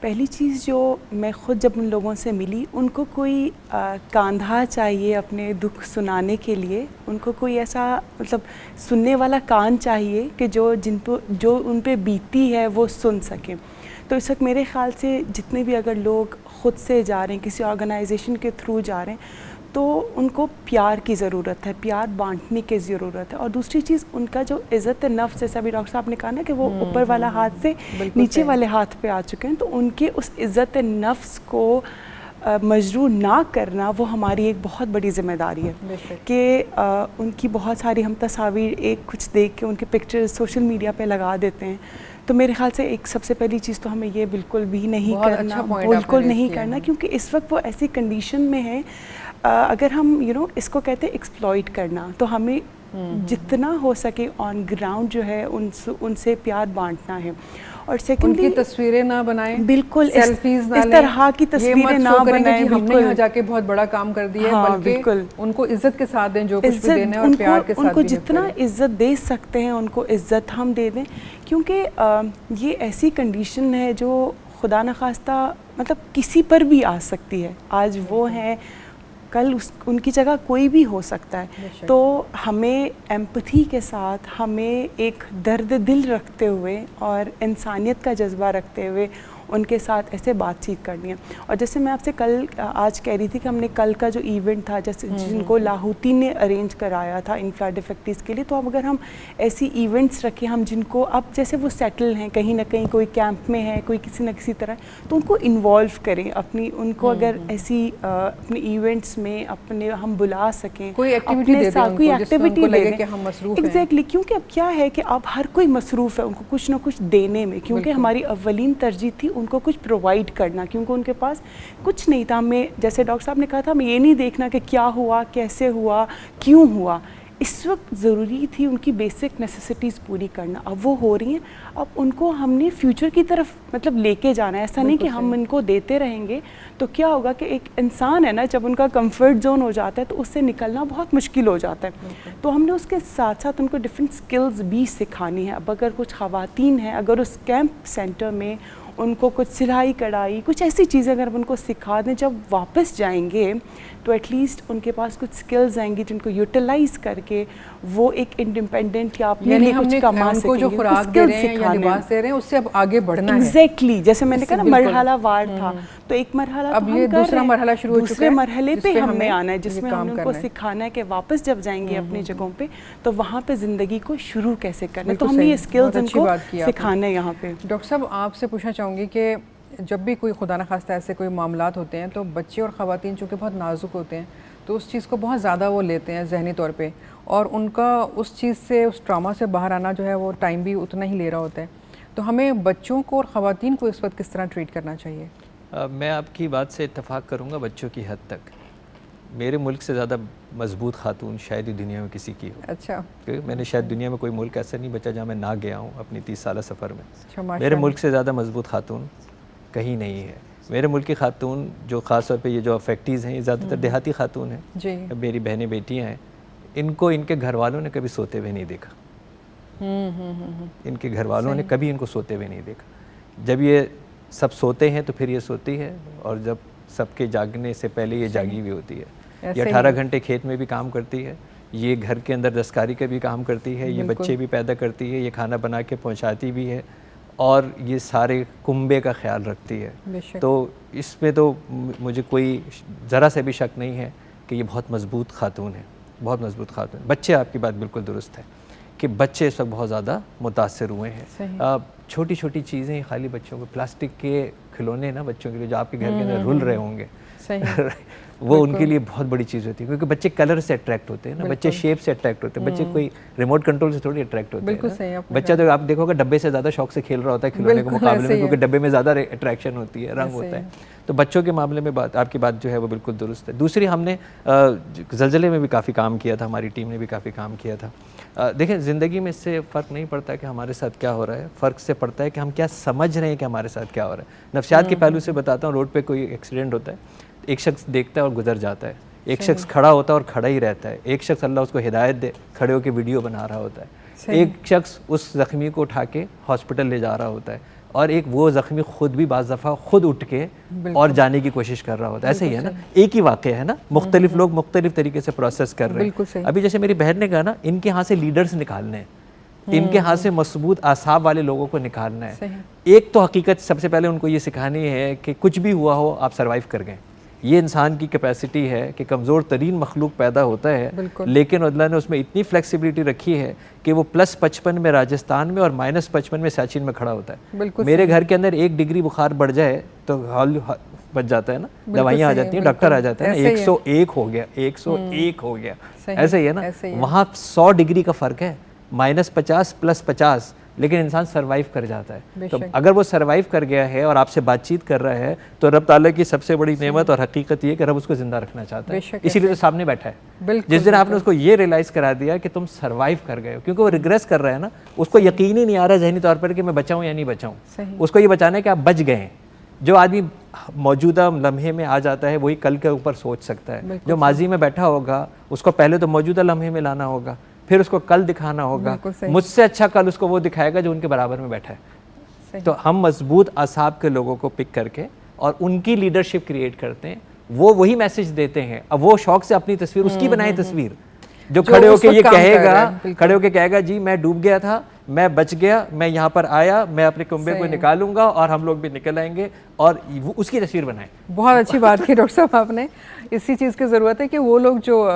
پہلی چیز جو میں خود جب ان لوگوں سے ملی, ان کو کوئی کاندھا چاہیے اپنے دکھ سنانے کے لیے, ان کو کوئی ایسا مطلب سننے والا کان چاہیے کہ جو ان پہ بیتی ہے وہ سن سکیں. تو اس وقت میرے خیال سے جتنے بھی اگر لوگ خود سے جا رہے ہیں, کسی آرگنائزیشن کے تھرو جا رہے ہیں, تو ان کو پیار کی ضرورت ہے, پیار بانٹنے کی ضرورت ہے. اور دوسری چیز ان کا جو عزت نفس, جیسا بھی ڈاکٹر صاحب نے کہا نا کہ وہ اوپر والا ہاتھ سے نیچے والے ہاتھ پہ آ چکے ہیں, تو ان کے اس عزت نفس کو مجروح نہ کرنا وہ ہماری ایک بہت بڑی ذمہ داری ہے. کہ ان کی بہت ساری ہم تصاویر ایک کچھ دیکھ کے ان کے پکچر سوشل میڈیا پہ لگا دیتے ہیں, تو میرے خیال سے ایک سب سے پہلی چیز تو ہمیں یہ بالکل بھی نہیں کرنا, بالکل نہیں کرنا, کیونکہ اس وقت وہ ایسی کنڈیشن میں ہے, اگر ہم اس کو کہتے ہیں ایکسپلائٹ کرنا, تو ہمیں جتنا ہو سکے آن گراؤنڈ جو ہے ان سے پیار بانٹنا ہے. اور سیکنڈلی ان کی تصویریں نہ بنائیں, بالکل سیلفیز نہ اس طرح کی تصویریں نہ بنائیں, ہم نے یہاں جا کے بہت بڑا کام کر دیا ہے, بلکہ ان کو عزت کے ساتھ دیں جو کچھ بھی دینا ہے, اور پیار کے ساتھ ان کو جتنا عزت دے سکتے ہیں ان کو عزت ہم دے دیں. کیونکہ یہ ایسی کنڈیشن ہے جو خدا نخواستہ مطلب کسی پر بھی آ سکتی ہے. آج وہ ہیں, کل ان کی جگہ کوئی بھی ہو سکتا ہے. تو ہمیں ایمپتھی کے ساتھ, ہمیں ایک درد دل رکھتے ہوئے اور انسانیت کا جذبہ رکھتے ہوئے ان کے ساتھ ایسے بات چیت کرنی ہے. اور جیسے میں آپ سے آج کہہ رہی تھی کہ ہم نے کل کا جو ایونٹ تھا جیسے جن کو لاہوتی نے ارینج کرایا تھا ان فلڈ افیکٹیز کے لیے, تو اب اگر ہم ایسی ایونٹس رکھیں, ہم جن کو اب جیسے وہ سیٹل ہیں کہیں نہ کہیں, کوئی کیمپ میں ہے, کوئی کسی نہ کسی طرح, تو ان کو انوالو کریں ان کو اگر ایسی اپنے ایونٹس میں اپنے ہم بلا سکیں, کوئی ایکٹیویٹی دے دیں ایگزیکٹلی. کیونکہ اب کیا ہے کہ اب ہر کوئی مصروف ہے ان کو کچھ نہ کچھ دینے میں, کیونکہ ہماری اولین ترجیح تھی ان کو کچھ پرووائڈ کرنا, کیونکہ ان کے پاس کچھ نہیں تھا. ہمیں جیسے ڈاکٹر صاحب نے کہا تھا, ہمیں یہ نہیں دیکھنا کہ کیا ہوا, کیسے ہوا, کیوں ہوا. اس وقت ضروری تھی ان کی بیسک نیسیسٹیز پوری کرنا. اب وہ ہو رہی ہیں, اب ان کو ہم نے فیوچر کی طرف مطلب لے کے جانا ہے. ایسا نہیں کہ ہم ان کو دیتے رہیں گے تو کیا ہوگا کہ ایک انسان ہے نا, جب ان کا کمفرٹ زون ہو جاتا ہے تو اس سے نکلنا بہت مشکل ہو جاتا ہے. تو ہم نے اس کے ساتھ ساتھ ان کو ڈفرینٹ سکلز بھی سکھانی ہے. اب اگر کچھ خواتین ہیں, اگر اس کیمپ سینٹر میں ان کو کچھ سلائی کڑھائی, کچھ ایسی چیزیں اگر ہم ان کو سکھا دیں, جب واپس جائیں گے تو ایٹ لیسٹ ان کے پاس کچھ سکلز آئیں گی جن کو یوٹیلائز کر کے وہ ایک انڈیپینڈنٹ یا اپنے لیے کچھ کما سکیں گے. جو خوراک دے رہے ہیں یا لباس دے رہے ہیں اس سے اب آگے بڑھنا ہے. ایگزیکٹلی, جیسے میں نے کہا نا مرحلہ وار تھا, تو ایک مرحلہ اب یہ دوسرا مرحلہ شروع ہو چکا ہے, دوسرے مرحلے پہ ہم نے آنا ہے جس میں ہم نے ان کو سکھانا ہے کہ واپس جب جائیں گے اپنی جگہوں پہ تو وہاں پہ زندگی کو شروع کیسے کرنا ہے. تو ہم نے یہ اسکلز ان کو سکھانا ہے یہاں پہ. ڈاکٹر صاحب آپ سے پوچھنا چاہوں گی کہ جب بھی کوئی خدا نخواستہ ایسے کوئی معاملات ہوتے ہیں تو بچے اور خواتین چونکہ بہت نازک ہوتے ہیں تو اس چیز کو بہت زیادہ وہ لیتے ہیں ذہنی طور پہ, اور ان کا اس چیز سے, اس ٹراما سے باہر آنا جو ہے وہ ٹائم بھی اتنا ہی لے رہا ہوتا ہے. تو ہمیں بچوں کو اور خواتین کو اس وقت کس طرح ٹریٹ کرنا چاہیے؟ میں آپ کی بات سے اتفاق کروں گا بچوں کی حد تک. میرے ملک سے زیادہ مضبوط خاتون شاید ہی دنیا میں کسی کی ہو. اچھا, میں نے شاید دنیا میں کوئی ملک ایسا نہیں بچا جہاں میں نہ گیا ہوں اپنی 30 سالہ سفر میں. اچھا, میرے ملک سے زیادہ مضبوط خاتون کہیں نہیں ہے. میرے ملک کی خاتون جو خاص طور پہ یہ جو افیکٹیز ہیں یہ زیادہ تر دیہاتی خاتون ہیں. جی, میری بہنیں بیٹیاں ہیں, ان کو ان کے گھر والوں نے کبھی سوتے ہوئے نہیں دیکھا. ان کے گھر والوں نے کبھی ان کو سوتے ہوئے نہیں دیکھا. جب یہ سب سوتے ہیں تو پھر یہ سوتی ہے, اور جب سب کے جاگنے سے پہلے یہ جاگی ہوئی ہوتی ہے. یہ 18 گھنٹے کھیت میں بھی کام کرتی ہے, یہ گھر کے اندر دستکاری کا بھی کام کرتی ہے, یہ بچے بھی پیدا کرتی ہے, یہ کھانا بنا کے پہنچاتی بھی ہے, اور یہ سارے کنبے کا خیال رکھتی ہے. تو اس میں تو مجھے کوئی ذرا سے بھی شک نہیں ہے کہ یہ بہت مضبوط خاتون ہے, بہت مضبوط خاتون. بچے, آپ کی بات بالکل درست ہے کہ بچے اس وقت بہت زیادہ متاثر ہوئے ہیں. چھوٹی چھوٹی چیزیں, خالی بچوں کو پلاسٹک کے کھلونے نا بچوں کے لیے جو آپ کے گھر کے اندر رول رہے ہوں گے, وہ ان کے لیے بہت بڑی چیز ہوتی ہے, کیونکہ بچے کلر سے اٹریکٹ ہوتے ہیں نا, بچے شیپ سے اٹریکٹ ہوتے ہیں. بچے کوئی ریموٹ کنٹرول سے تھوڑی اٹریکٹ ہوتے ہیں. بچہ تو آپ دیکھو گے ڈبے سے زیادہ شوق سے کھیل رہا ہوتا ہے کھلونے کے مقابلے میں, کیونکہ ڈبے میں زیادہ اٹریکشن ہوتی ہے, رنگ ہوتا ہے. تو بچوں کے معاملے میں آپ کی بات جو ہے وہ بالکل درست ہے. دوسری, ہم نے زلزلے میں بھی کافی کام کیا تھا, ہماری ٹیم نے بھی کافی کام کیا تھا. دیکھیں, زندگی میں اس سے فرق نہیں پڑتا کہ ہمارے ساتھ کیا ہو رہا ہے, فرق سے پڑتا ہے کہ ہم کیا سمجھ رہے ہیں کہ ہمارے ساتھ کیا ہو رہا ہے. نفسیات کے پہلو سے بتاتا ہوں. روڈ پہ کوئی ایکسیڈنٹ ہوتا ہے, ایک شخص دیکھتا ہے اور گزر جاتا ہے, ایک شخص کھڑا ہوتا ہے اور کھڑا ہی رہتا ہے, ایک شخص اللہ اس کو ہدایت دے کھڑے ہو کے ویڈیو بنا رہا ہوتا ہے, ایک شخص اس زخمی کو اٹھا کے ہاسپٹل لے جا رہا ہوتا ہے. اور ایک وہ زخمی خود بھی بعض دفعہ خود اٹھ کے اور جانے کی کوشش کر رہا ہوتا ہے. ایسا ہی ہے نا, ایک ہی واقعہ ہے نا, مختلف لوگ مختلف طریقے سے پروسیس کر رہے ہیں. ابھی جیسے میری بہن نے کہا نا, ان کے ہاں سے لیڈرز نکالنے ہیں, ان کے ہاں سے مضبوط اعصاب والے لوگوں کو نکالنا ہے. ایک تو حقیقت سب سے پہلے ان کو یہ سکھانی ہے کہ کچھ بھی ہوا ہو آپ سروائیو کر گئے. یہ انسان کی کیپیسٹی ہے کہ کمزور ترین مخلوق پیدا ہوتا ہے, لیکن اللہ نے اس میں اتنی فلیکسیبلٹی رکھی ہے کہ وہ +55 میں راجستھان میں اور -55 میں سیاچن میں کھڑا ہوتا ہے. میرے گھر کے اندر 1 ڈگری بخار بڑھ جائے تو ہال بچ جاتا ہے نا, دوائیاں آ جاتی ہیں, ڈاکٹر آ جاتا ہے نا, 101 ہو گیا, 101 ہو گیا. ایسا ہی ہے نا, وہاں 100 ڈگری کا فرق ہے, -50 +50, لیکن انسان سروائیو کر جاتا ہے. تو اگر وہ سروائیو کر گیا ہے اور آپ سے بات چیت کر رہا ہے تو رب تعالیٰ کی سب سے بڑی نعمت اور حقیقت یہ کہ رب اس کو زندہ رکھنا چاہتا ہے, اسی لیے تو سامنے بیٹھا ہے. جس دن آپ نے اس کو یہ ریئلائز کرا دیا کہ تم سروائیو کر گئے ہو, کیونکہ وہ ریگریس کر رہا ہے نا, اس کو یقین ہی نہیں آ رہا ذہنی طور پر کہ میں بچاؤں یا نہیں بچاؤں. اس کو یہ بچانا ہے کہ آپ بچ گئے ہیں. جو آدمی موجودہ لمحے میں آ جاتا ہے وہی کل کے اوپر سوچ سکتا ہے. جو ماضی میں بیٹھا ہوگا اس کو پہلے تو موجودہ لمحے میں لانا ہوگا, پھر اس کو کل دکھانا ہوگا. مجھ سے اچھا کل اس کو وہ دکھائے گا جو ان کے برابر میں بیٹھا ہے. تو ہم مضبوط اعصاب کے لوگوں کو پک کر کے اور ان کی لیڈرشپ کریٹ کرتے ہیں, وہ وہی میسج دیتے ہیں. اب وہ شوق سے اپنی تصویر, اس کی بنائے تصویر, جو کھڑے ہو کے یہ کہے گا, کھڑے ہو کے کہے گا جی میں ڈوب گیا تھا, میں بچ گیا, میں یہاں پر آیا, میں اپنے کنبے کو نکالوں گا اور ہم لوگ بھی نکل آئیں گے, اور اس کی تصویر بنائیں. بہت اچھی بات کی ڈاکٹر صاحب آپ نے. اسی چیز کی ضرورت ہے کہ وہ لوگ جو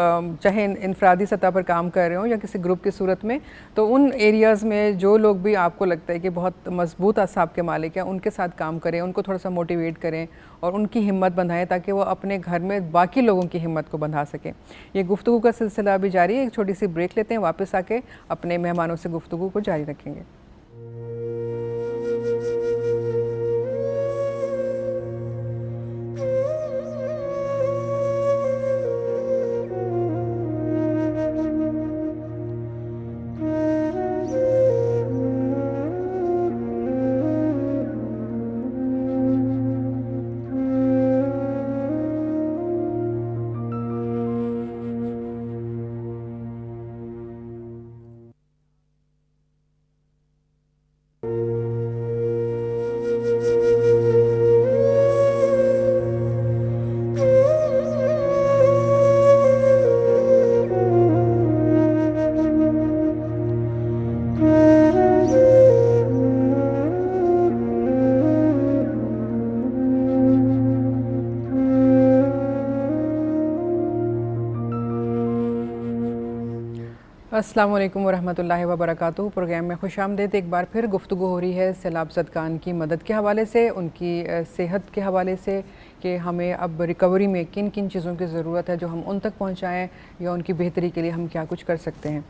چاہے انفرادی سطح پر کام کر رہے ہوں یا کسی گروپ کی صورت میں, تو ان ایریاز میں جو لوگ بھی آپ کو لگتا ہے کہ بہت مضبوط اعصاب کے مالک ہیں, ان کے ساتھ کام کریں, ان کو تھوڑا سا موٹیویٹ کریں اور ان کی ہمت بندھائیں تاکہ وہ اپنے گھر میں باقی لوگوں کی ہمت کو بندھا سکیں. یہ گفتگو کا سلسلہ ابھی جاری ہے, ایک چھوٹی سی بریک لیتے ہیں, واپس آ کے اپنے مہمانوں سے گفتگو کو جاری رکھیں گے. السلام علیکم ورحمۃ اللہ وبرکاتہ. پروگرام میں خوش آمدید. ایک بار پھر گفتگو ہو رہی ہے سیلاب زدگان کی مدد کے حوالے سے, ان کی صحت کے حوالے سے, کہ ہمیں اب ریکوری میں کن کن چیزوں کی ضرورت ہے جو ہم ان تک پہنچائیں یا ان کی بہتری کے لیے ہم کیا کچھ کر سکتے ہیں.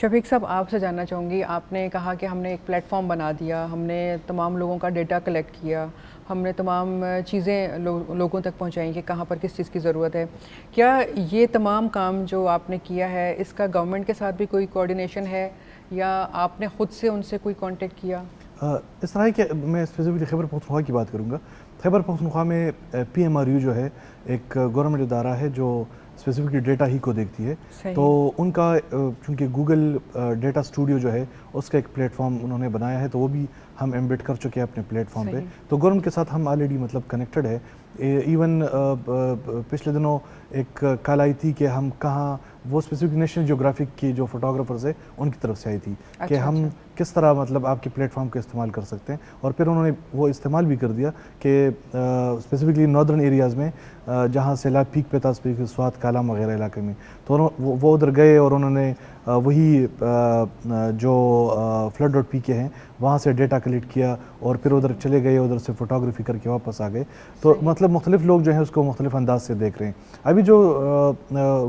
شفیق صاحب, آپ سے جاننا چاہوں گی, آپ نے کہا کہ ہم نے ایک پلیٹ فارم بنا دیا, ہم نے تمام لوگوں کا ڈیٹا کلیکٹ کیا, ہم نے تمام چیزیں لوگوں تک پہنچائیں کہ کہاں پر کس چیز کی ضرورت ہے. کیا یہ تمام کام جو آپ نے کیا ہے اس کا گورنمنٹ کے ساتھ بھی کوئی کوارڈینیشن ہے یا آپ نے خود سے ان سے کوئی کانٹیکٹ کیا؟ اس طرح ہے کہ میں اسپیسیفکلی خیبر پختونخوا کی بات کروں گا. خیبر پختونخوا میں PMRU جو ہے ایک گورنمنٹ ادارہ ہے جو اسپیسیفکلی ڈیٹا ہی کو دیکھتی ہے. تو ان کا چونکہ گوگل ڈیٹا اسٹوڈیو جو ہے اس کا ایک پلیٹ فارم انہوں نے بنایا ہے, تو وہ بھی ہم ایمبیڈ کر چکے ہیں اپنے پلیٹ فارم پہ. تو گورنمنٹ کے ساتھ ہم آلریڈی مطلب کنیکٹڈ ہے. ایون پچھلے دنوں ایک کال آئی تھی کہ ہم کہاں, وہ اسپیسیفک نیشنل جیوگرافک کی جو فوٹوگرافرز ہیں ان کی طرف سے آئی تھی کہ ہم کس طرح مطلب آپ کے پلیٹ فارم کا استعمال کر سکتے ہیں. اور پھر انہوں نے وہ استعمال بھی کر دیا کہ اسپیسیفکلی ناردرن ایریاز میں جہاں سیلاب پیک پہ تھا, سوات کالام وغیرہ علاقے میں, تو وہ ادھر گئے اور انہوں نے وہی جو flood.pk ہیں وہاں سے ڈیٹا کلیکٹ کیا اور پھر ادھر چلے گئے, ادھر سے فوٹوگرافی کر کے واپس آ گئے. تو مطلب مختلف لوگ جو ہیں اس کو مختلف انداز سے دیکھ رہے ہیں. ابھی جو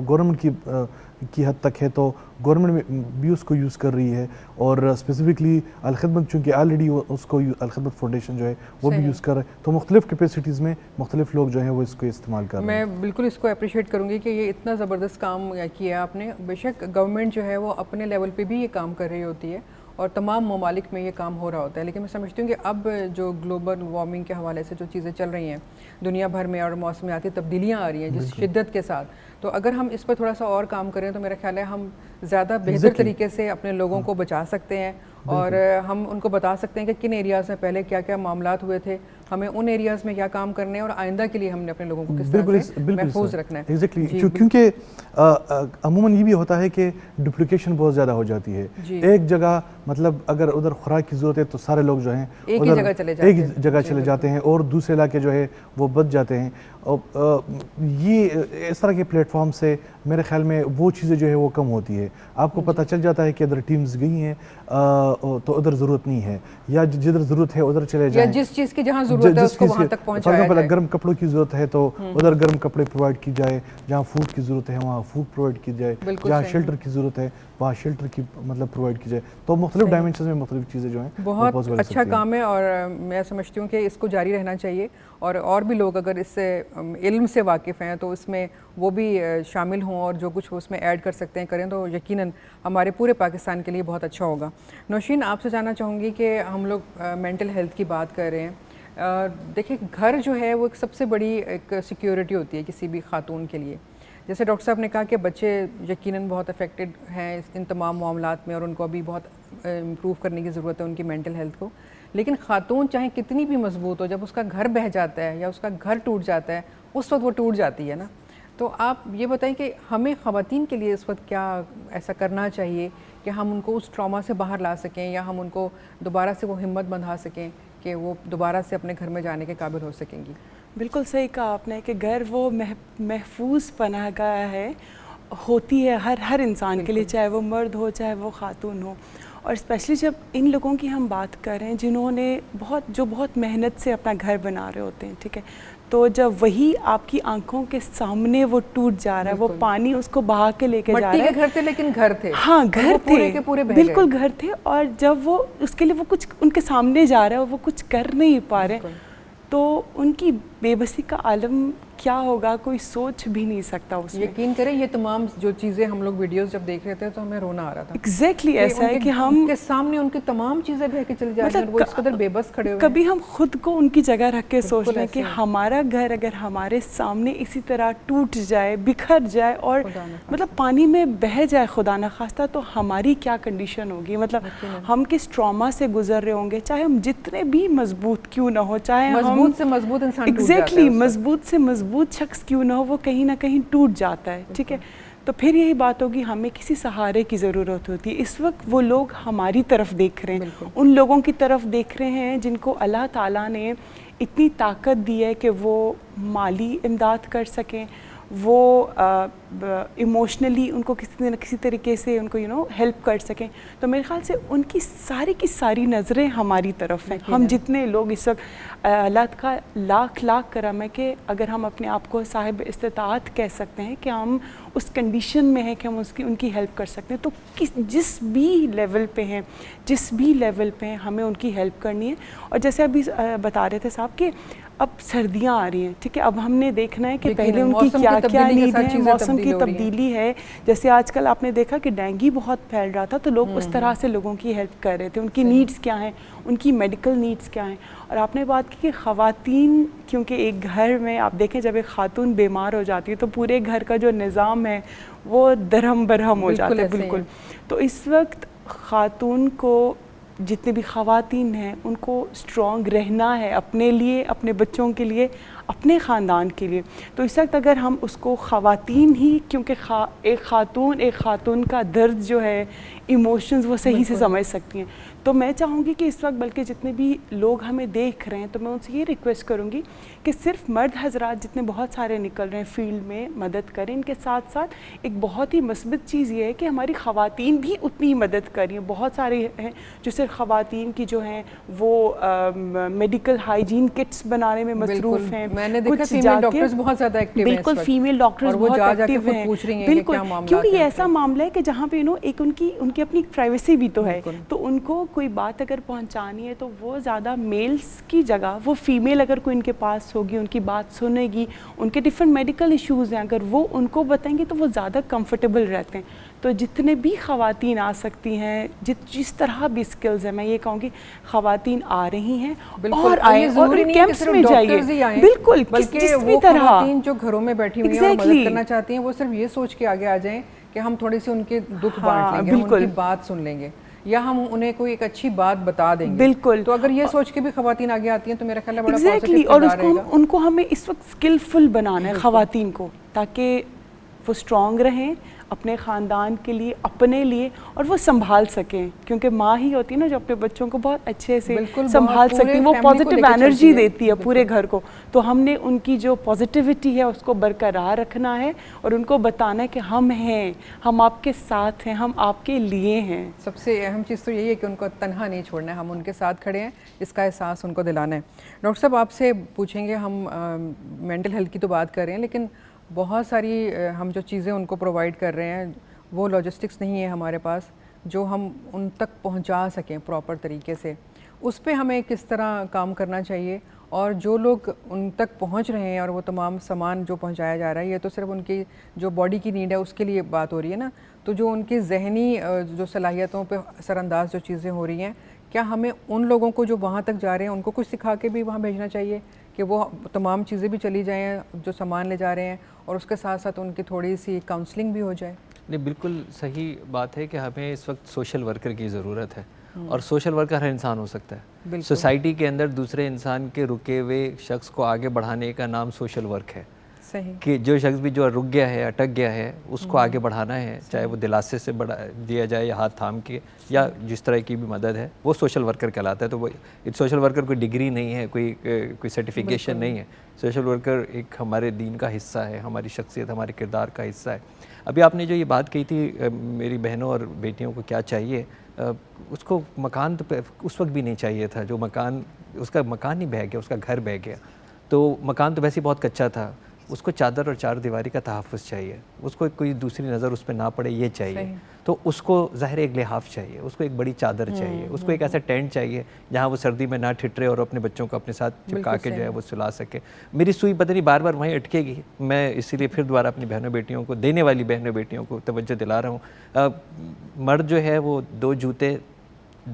گورنمنٹ کی حد تک ہے تو گورنمنٹ بھی اس کو یوز کر رہی ہے, اور اسپیسیفکلی الخدمت چونکہ آلریڈی اس کو الخدمت فاؤنڈیشن جو ہے وہ بھی یوز کر رہے ہیں, تو مختلف کیپیسٹیز میں مختلف لوگ جو ہیں وہ اس کو استعمال کر رہے ہیں. میں بالکل اس کو اپریشیٹ کروں گی کہ یہ اتنا زبردست کام کیا آپ نے. بے شک گورنمنٹ جو ہے وہ اپنے لیول پہ بھی یہ کام کر رہی ہوتی ہے اور تمام ممالک میں یہ کام ہو رہا ہوتا ہے, لیکن میں سمجھتی ہوں کہ اب جو گلوبل وارمنگ کے حوالے سے جو چیزیں چل رہی ہیں دنیا بھر میں اور موسمیاتی تبدیلیاں آ رہی ہیں جس شدت کے ساتھ, تو اگر ہم اس پر تھوڑا سا اور کام کریں تو میرا خیال ہے ہم زیادہ بہتر طریقے سے اپنے لوگوں کو بچا سکتے ہیں اور ہم ان کو بتا سکتے ہیں کہ کن ایریاز میں پہلے کیا کیا معاملات ہوئے تھے, ہمیں ان ایریاز میں کیا کام کرنے ہیں اور آئندہ کے لیے ہم نے اپنے لوگوں کو کس طرح سے محفوظ رکھنا ہے. ایگزیکٹلی, کیونکہ عموماً یہ بھی ہوتا ہے کہ ڈپلیکیشن بہت زیادہ ہو جاتی ہے. ایک جگہ مطلب اگر ادھر خوراک کی ضرورت ہے تو سارے لوگ جو ہیں ایک ہی جگہ چلے جاتے ہیں اور دوسرے علاقے جو ہے وہ بچ جاتے ہیں. یہ اس طرح کے پلیٹ فارم سے میرے خیال میں وہ چیزیں جو ہے وہ کم ہوتی ہے. آپ کو پتہ چل جاتا ہے کہ ادھر ٹیمز گئی ہیں تو ادھر ضرورت نہیں ہے, یا جدھر ضرورت ہے ادھر چلے جائیں, یا جس چیز کی جہاں ضرورت ہے اس کو وہاں تک پہنچایا جائے. گرم کپڑوں کی ضرورت ہے تو ادھر گرم کپڑے پرووائڈ کی جائے, جہاں فوڈ کی ضرورت ہے وہاں فوڈ پرووائڈ کی جائے, جہاں شیلٹر کی ضرورت ہے وہاں شیلٹر کی مطلب پرووائڈ کی جائے. تو مختلف ڈائمینشنز میں مختلف چیزیں جو ہیں بہت اچھا کام ہے, اور میں سمجھتی ہوں کہ اس کو جاری رہنا چاہیے, اور بھی لوگ اگر اس سے علم سے واقف ہیں تو اس میں وہ بھی شامل ہوں اور جو کچھ وہ اس میں ایڈ کر سکتے ہیں کریں, تو یقیناً ہمارے پورے پاکستان کے لیے بہت اچھا ہوگا. نوشین, آپ سے جاننا چاہوں گی کہ ہم لوگ مینٹل ہیلتھ کی بات کر رہے ہیں. دیکھیں, گھر جو ہے وہ ایک سب سے بڑی ایک سیکیورٹی ہوتی ہے کسی بھی خاتون کے لیے. جیسے ڈاکٹر صاحب نے کہا کہ بچے یقیناً بہت افیکٹڈ ہیں ان تمام معاملات میں اور ان کو ابھی بہت امپروو کرنے کی ضرورت ہے ان کی مینٹل ہیلتھ کو, لیکن خاتون چاہے کتنی بھی مضبوط ہو, جب اس کا گھر بہہ جاتا ہے یا اس کا گھر ٹوٹ جاتا ہے اس وقت وہ ٹوٹ جاتی ہے نا. تو آپ یہ بتائیں کہ ہمیں خواتین کے لیے اس وقت کیا ایسا کرنا چاہیے کہ ہم ان کو اس ٹراما سے باہر لا سکیں, یا ہم ان کو دوبارہ سے وہ ہمت بندھا سکیں کہ وہ دوبارہ سے اپنے گھر میں جانے کے قابل ہو سکیں گی؟ بالکل صحیح کہا آپ نے کہ گھر وہ محفوظ پناہ گاہ ہے, ہوتی ہے ہر انسان کے لیے, چاہے وہ مرد ہو چاہے وہ خاتون ہو. اور اسپیشلی جب ان لوگوں کی ہم بات کر رہے ہیں جنہوں نے بہت محنت سے اپنا گھر بنا رہے ہوتے ہیں, ٹھیک ہے, تو جب وہی آپ کی آنکھوں کے سامنے وہ ٹوٹ جا رہا ہے, وہ پانی اس کو بہا کے لے کے جا رہا ہے. مٹی کے گھر تھے لیکن گھر تھے, ہاں گھر تھے, بالکل گھر تھے, اور جب وہ اس کے لیے وہ کچھ ان کے سامنے جا رہا ہے اور وہ کچھ کر نہیں پا رہے, تو ان کی بے بسی کا عالم کیا ہوگا کوئی سوچ بھی نہیں سکتا اس میں. یقین کریں یہ تمام جو چیزیں ہم لوگ ویڈیوز جب دیکھ رہے تھے تو ہمیں رونا آ رہا تھا. ایگزیکٹلی ایسا ہے کہ ہم ان کے سامنے ان کی تمام چیزیں بہہ کے چلی جا رہی ہیں, وہ اس قدر بے بس کھڑے ہوئے ہیں. کبھی ہم خود کو ان کی جگہ رکھ کے سوچ لیں کہ ہمارا گھر اگر ہمارے سامنے اسی طرح ٹوٹ جائے, بکھر جائے اور مطلب پانی میں بہہ جائے خدا نخواستہ, تو ہماری کیا کنڈیشن ہوگی. مطلب ہم کس ٹراما سے گزر رہے ہوں گے, چاہے ہم جتنے بھی مضبوط کیوں نہ ہو, چاہے مضبوط سے مضبوط انسان ایگزیکٹلی مضبوط سے مضبوط شخص کیوں نہ ہو, وہ کہیں نہ کہیں ٹوٹ جاتا ہے, ٹھیک ہے. تو پھر یہی بات ہوگی, ہمیں کسی سہارے کی ضرورت ہوتی ہے. اس وقت وہ لوگ ہماری طرف دیکھ رہے ہیں, ان لوگوں کی طرف دیکھ رہے ہیں جن کو اللہ تعالیٰ نے اتنی طاقت دی ہے کہ وہ مالی امداد کر سکیں, وہ ایموشنلی ان کو کسی نہ کسی طریقے سے ان کو ہیلپ کر سکیں. تو میرے خیال سے ان کی ساری نظریں ہماری طرف ہیں. ہم جتنے لوگ اس وقت اللہ کا لاکھ کرم ہے کہ اگر ہم اپنے آپ کو صاحب استطاعت کہہ سکتے ہیں کہ ہم اس کنڈیشن میں ہیں کہ ہم ان کی ہیلپ کر سکتے ہیں, تو جس بھی لیول پہ ہیں ہمیں ان کی ہیلپ کرنی ہے. اور جیسے ابھی بتا رہے تھے صاحب کہ اب سردیاں آ رہی ہیں, ٹھیک ہے, اب ہم نے دیکھنا ہے کہ پہلے ان کی کیا نیڈ ہے, موسم کی تبدیلی ہے. جیسے آج کل آپ نے دیکھا کہ ڈینگی بہت پھیل رہا تھا, تو لوگ اس طرح سے لوگوں کی ہیلپ کر رہے تھے, ان کی نیڈز کیا ہیں, ان کی میڈیکل نیڈز کیا ہیں. اور آپ نے بات کی کہ خواتین, کیونکہ ایک گھر میں آپ دیکھیں جب ایک خاتون بیمار ہو جاتی ہے تو پورے گھر کا جو نظام ہے وہ درہم برہم ہو جاتا ہے. بالکل. تو اس وقت خاتون کو, جتنے بھی خواتین ہیں, ان کو اسٹرانگ رہنا ہے اپنے لیے, اپنے بچوں کے لیے, اپنے خاندان کے لیے. تو اس وقت اگر ہم اس کو خواتین ہی, کیونکہ ایک خاتون کا درد جو ہے, ایموشنز وہ صحیح سے سمجھ سکتی ہیں. تو میں چاہوں گی کہ اس وقت بلکہ جتنے بھی لوگ ہمیں دیکھ رہے ہیں تو میں ان سے یہ ریکویسٹ کروں گی کہ صرف مرد حضرات جتنے بہت سارے نکل رہے ہیں فیلڈ میں مدد کریں, ان کے ساتھ ساتھ ایک بہت ہی مثبت چیز یہ ہے کہ ہماری خواتین بھی اتنی ہی مدد کر رہی ہیں. بہت سارے ہیں جو صرف خواتین کی جو ہیں وہ میڈیکل ہائیجین کٹس بنانے میں مصروف ہیں. میں نے دیکھا فیمیل ڈاکٹرز بہت زیادہ ایکٹیو ہیں, بالکل فیمیل ڈاکٹرز بہت ایکٹیو ہیں, بالکل, کیونکہ یہ ایسا معاملہ ہے کہ جہاں پہ ایک ان کی اپنی پرائیویسی بھی تو ہے. تو ان کو کوئی بات اگر پہنچانی ہے تو وہ زیادہ میلز کی جگہ وہ فیمیل اگر کوئی ان کے پاس ہوگی, ان کی بات سنے گی, ان کے ڈفرینٹ میڈیکل ایشوز ہیں, اگر وہ ان کو بتائیں گے تو وہ زیادہ کمفرٹیبل رہتے ہیں. تو جتنے بھی خواتین آ سکتی ہیں, جس طرح بھی سکلز ہیں, میں یہ کہوں گی خواتین آ رہی ہیں اور آئیں اور کیمپس میں جائیے. بالکل, بلکہ وہ خواتین جو گھروں میں بیٹھی ہوئی ہیں اور مدد کرنا چاہتی ہیں وہ صرف یہ سوچ کے آگے آ جائیں کہ ہم تھوڑی سی ان کے دکھ بانٹ لیں گے, ہم ان کی بات سن لیں گے. یا ہم انہیں کوئی ایک اچھی بات بتا دیں گے. بالکل. تو اگر یہ سوچ کے بھی خواتین آگے آتی ہیں تو میرا خیال ہے بڑا ایگزیکٹلی. اور اس کو ان کو ہمیں اس وقت اسکلفل بنانا ہے خواتین کو, تاکہ وہ اسٹرانگ رہیں اپنے خاندان کے لیے, اپنے لیے, اور وہ سنبھال سکیں, کیونکہ ماں ہی ہوتی ہے نا جو اپنے بچوں کو بہت اچھے سے سنبھال سکتی ہے, وہ پازیٹیو انرجی دیتی ہے پورے گھر کو. تو ہم نے ان کی جو پازیٹیوٹی ہے اس کو برقرار رکھنا ہے اور ان کو بتانا ہے کہ ہم ہیں, ہم آپ کے ساتھ ہیں, ہم آپ کے لیے ہیں. سب سے اہم چیز تو یہی ہے کہ ان کو تنہا نہیں چھوڑنا ہے, ہم ان کے ساتھ کھڑے ہیں, اس کا احساس ان کو دلانا ہے. ڈاکٹر صاحب آپ سے پوچھیں گے, ہم مینٹل ہیلتھ کی تو بات کر رہے ہیں, لیکن بہت ساری ہم جو چیزیں ان کو پرووائڈ کر رہے ہیں وہ لاجسٹکس نہیں ہے ہمارے پاس جو ہم ان تک پہنچا سکیں پراپر طریقے سے. اس پہ ہمیں کس طرح کام کرنا چاہیے, اور جو لوگ ان تک پہنچ رہے ہیں اور وہ تمام سامان جو پہنچایا جا رہا ہے, یہ تو صرف ان کی جو باڈی کی نیڈ ہے اس کے لیے بات ہو رہی ہے نا, تو جو ان کی ذہنی جو صلاحیتوں پہ اثر انداز جو چیزیں ہو رہی ہیں, کیا ہمیں ان لوگوں کو جو وہاں تک جا رہے ہیں ان کو کچھ سکھا کے بھی وہاں بھیجنا چاہیے کہ وہ تمام چیزیں بھی چلی جائیں جو سامان لے جا رہے ہیں, اور اس کے ساتھ ساتھ ان کی تھوڑی سی کاؤنسلنگ بھی ہو جائے؟ نہیں, بالکل صحیح بات ہے کہ ہمیں اس وقت سوشل ورکر کی ضرورت ہے, اور سوشل ورکر ہر انسان ہو سکتا ہے. سوسائٹی کے اندر دوسرے انسان کے رکے ہوئے شخص کو آگے بڑھانے کا نام سوشل ورک ہے. صحیح. کہ جو شخص بھی جو رک گیا ہے, اٹک گیا ہے, اس کو آگے بڑھانا ہے, چاہے وہ دلاسے سے دیا جائے یا ہاتھ تھام کے یا جس طرح کی بھی مدد ہے, وہ سوشل ورکر کہلاتا ہے. تو وہ سوشل ورکر کوئی ڈگری نہیں ہے, کوئی سرٹیفکیشن نہیں ہے. سوشل ورکر ایک ہمارے دین کا حصہ ہے, ہماری شخصیت, ہمارے کردار کا حصہ ہے. ابھی آپ نے جو یہ بات کہی تھی میری بہنوں اور بیٹیوں کو کیا چاہیے, اس کو مکان تو اس وقت بھی نہیں چاہیے تھا, جو مکان اس کا مکان نہیں بہہ گیا, اس کا گھر بہہ گیا. تو مکان تو ویسے ہی بہت کچا تھا, اس کو چادر اور چار دیواری کا تحفظ چاہیے, اس کو کوئی دوسری نظر اس پہ نہ پڑے یہ چاہیے. تو اس کو ظاہر ایک لحاف چاہیے, اس کو ایک بڑی چادر چاہیے, اس کو ایک ایسا ٹینٹ چاہیے جہاں وہ سردی میں نہ ٹھٹرے اور اپنے بچوں کو اپنے ساتھ چپکا کے جو ہے وہ سلا سکے. میری سوئی پتہ نہیں بار بار وہیں اٹکے گی, میں اسی لیے پھر دوبارہ اپنی بہنوں بیٹیوں کو, دینے والی بہنوں بیٹیوں کو توجہ دلا رہا ہوں. مرد جو ہے وہ 2 جوتے,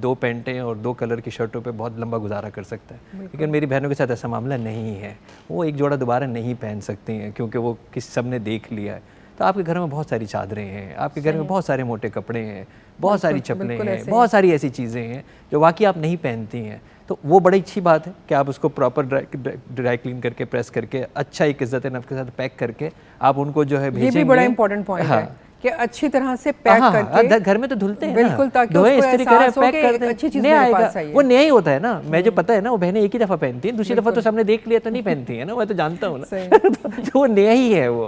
2 پینٹیں اور 2 کلر کی شرٹوں پہ بہت لمبا گزارا کر سکتا ہے, لیکن میری بہنوں کے ساتھ ایسا معاملہ نہیں ہے. وہ ایک جوڑا دوبارہ نہیں پہن سکتی ہیں کیونکہ وہ سب نے دیکھ لیا ہے. تو آپ کے گھر میں بہت ساری چادریں ہیں, آپ کے گھر میں بہت سارے موٹے کپڑے ہیں, بہت ساری چپلیں ہیں, بہت ساری ایسی چیزیں ہیں جو واقعی آپ نہیں پہنتی ہیں. تو وہ بڑی اچھی بات ہے کہ آپ اس کو پراپر ڈرائی کلین کر کے, پریس کر کے, اچھا ایک عزت نفس کے ساتھ پیک کر کے آپ ان کو جو ہے بھیجیں گے. یہ بھی بڑا امپورٹنٹ پوائنٹ ہے کہ اچھی طرح سے پیک کر کے, گھر میں تو دھلتے ہیں بالکل, تاکہ اس کو احساس ہو کہ ایک اچھی چیز میرے پاس آئی ہے. وہ نیا ہی ہوتا ہے نا, میں جو پتہ ہے نا وہ بہنیں ایک ہی دفعہ پہنتی ہیں, دوسری دفعہ تو سب نے دیکھ لیا تو نہیں پہنتی ہیں نا, میں تو جانتا ہوں نا. وہ نیا ہی ہے, وہ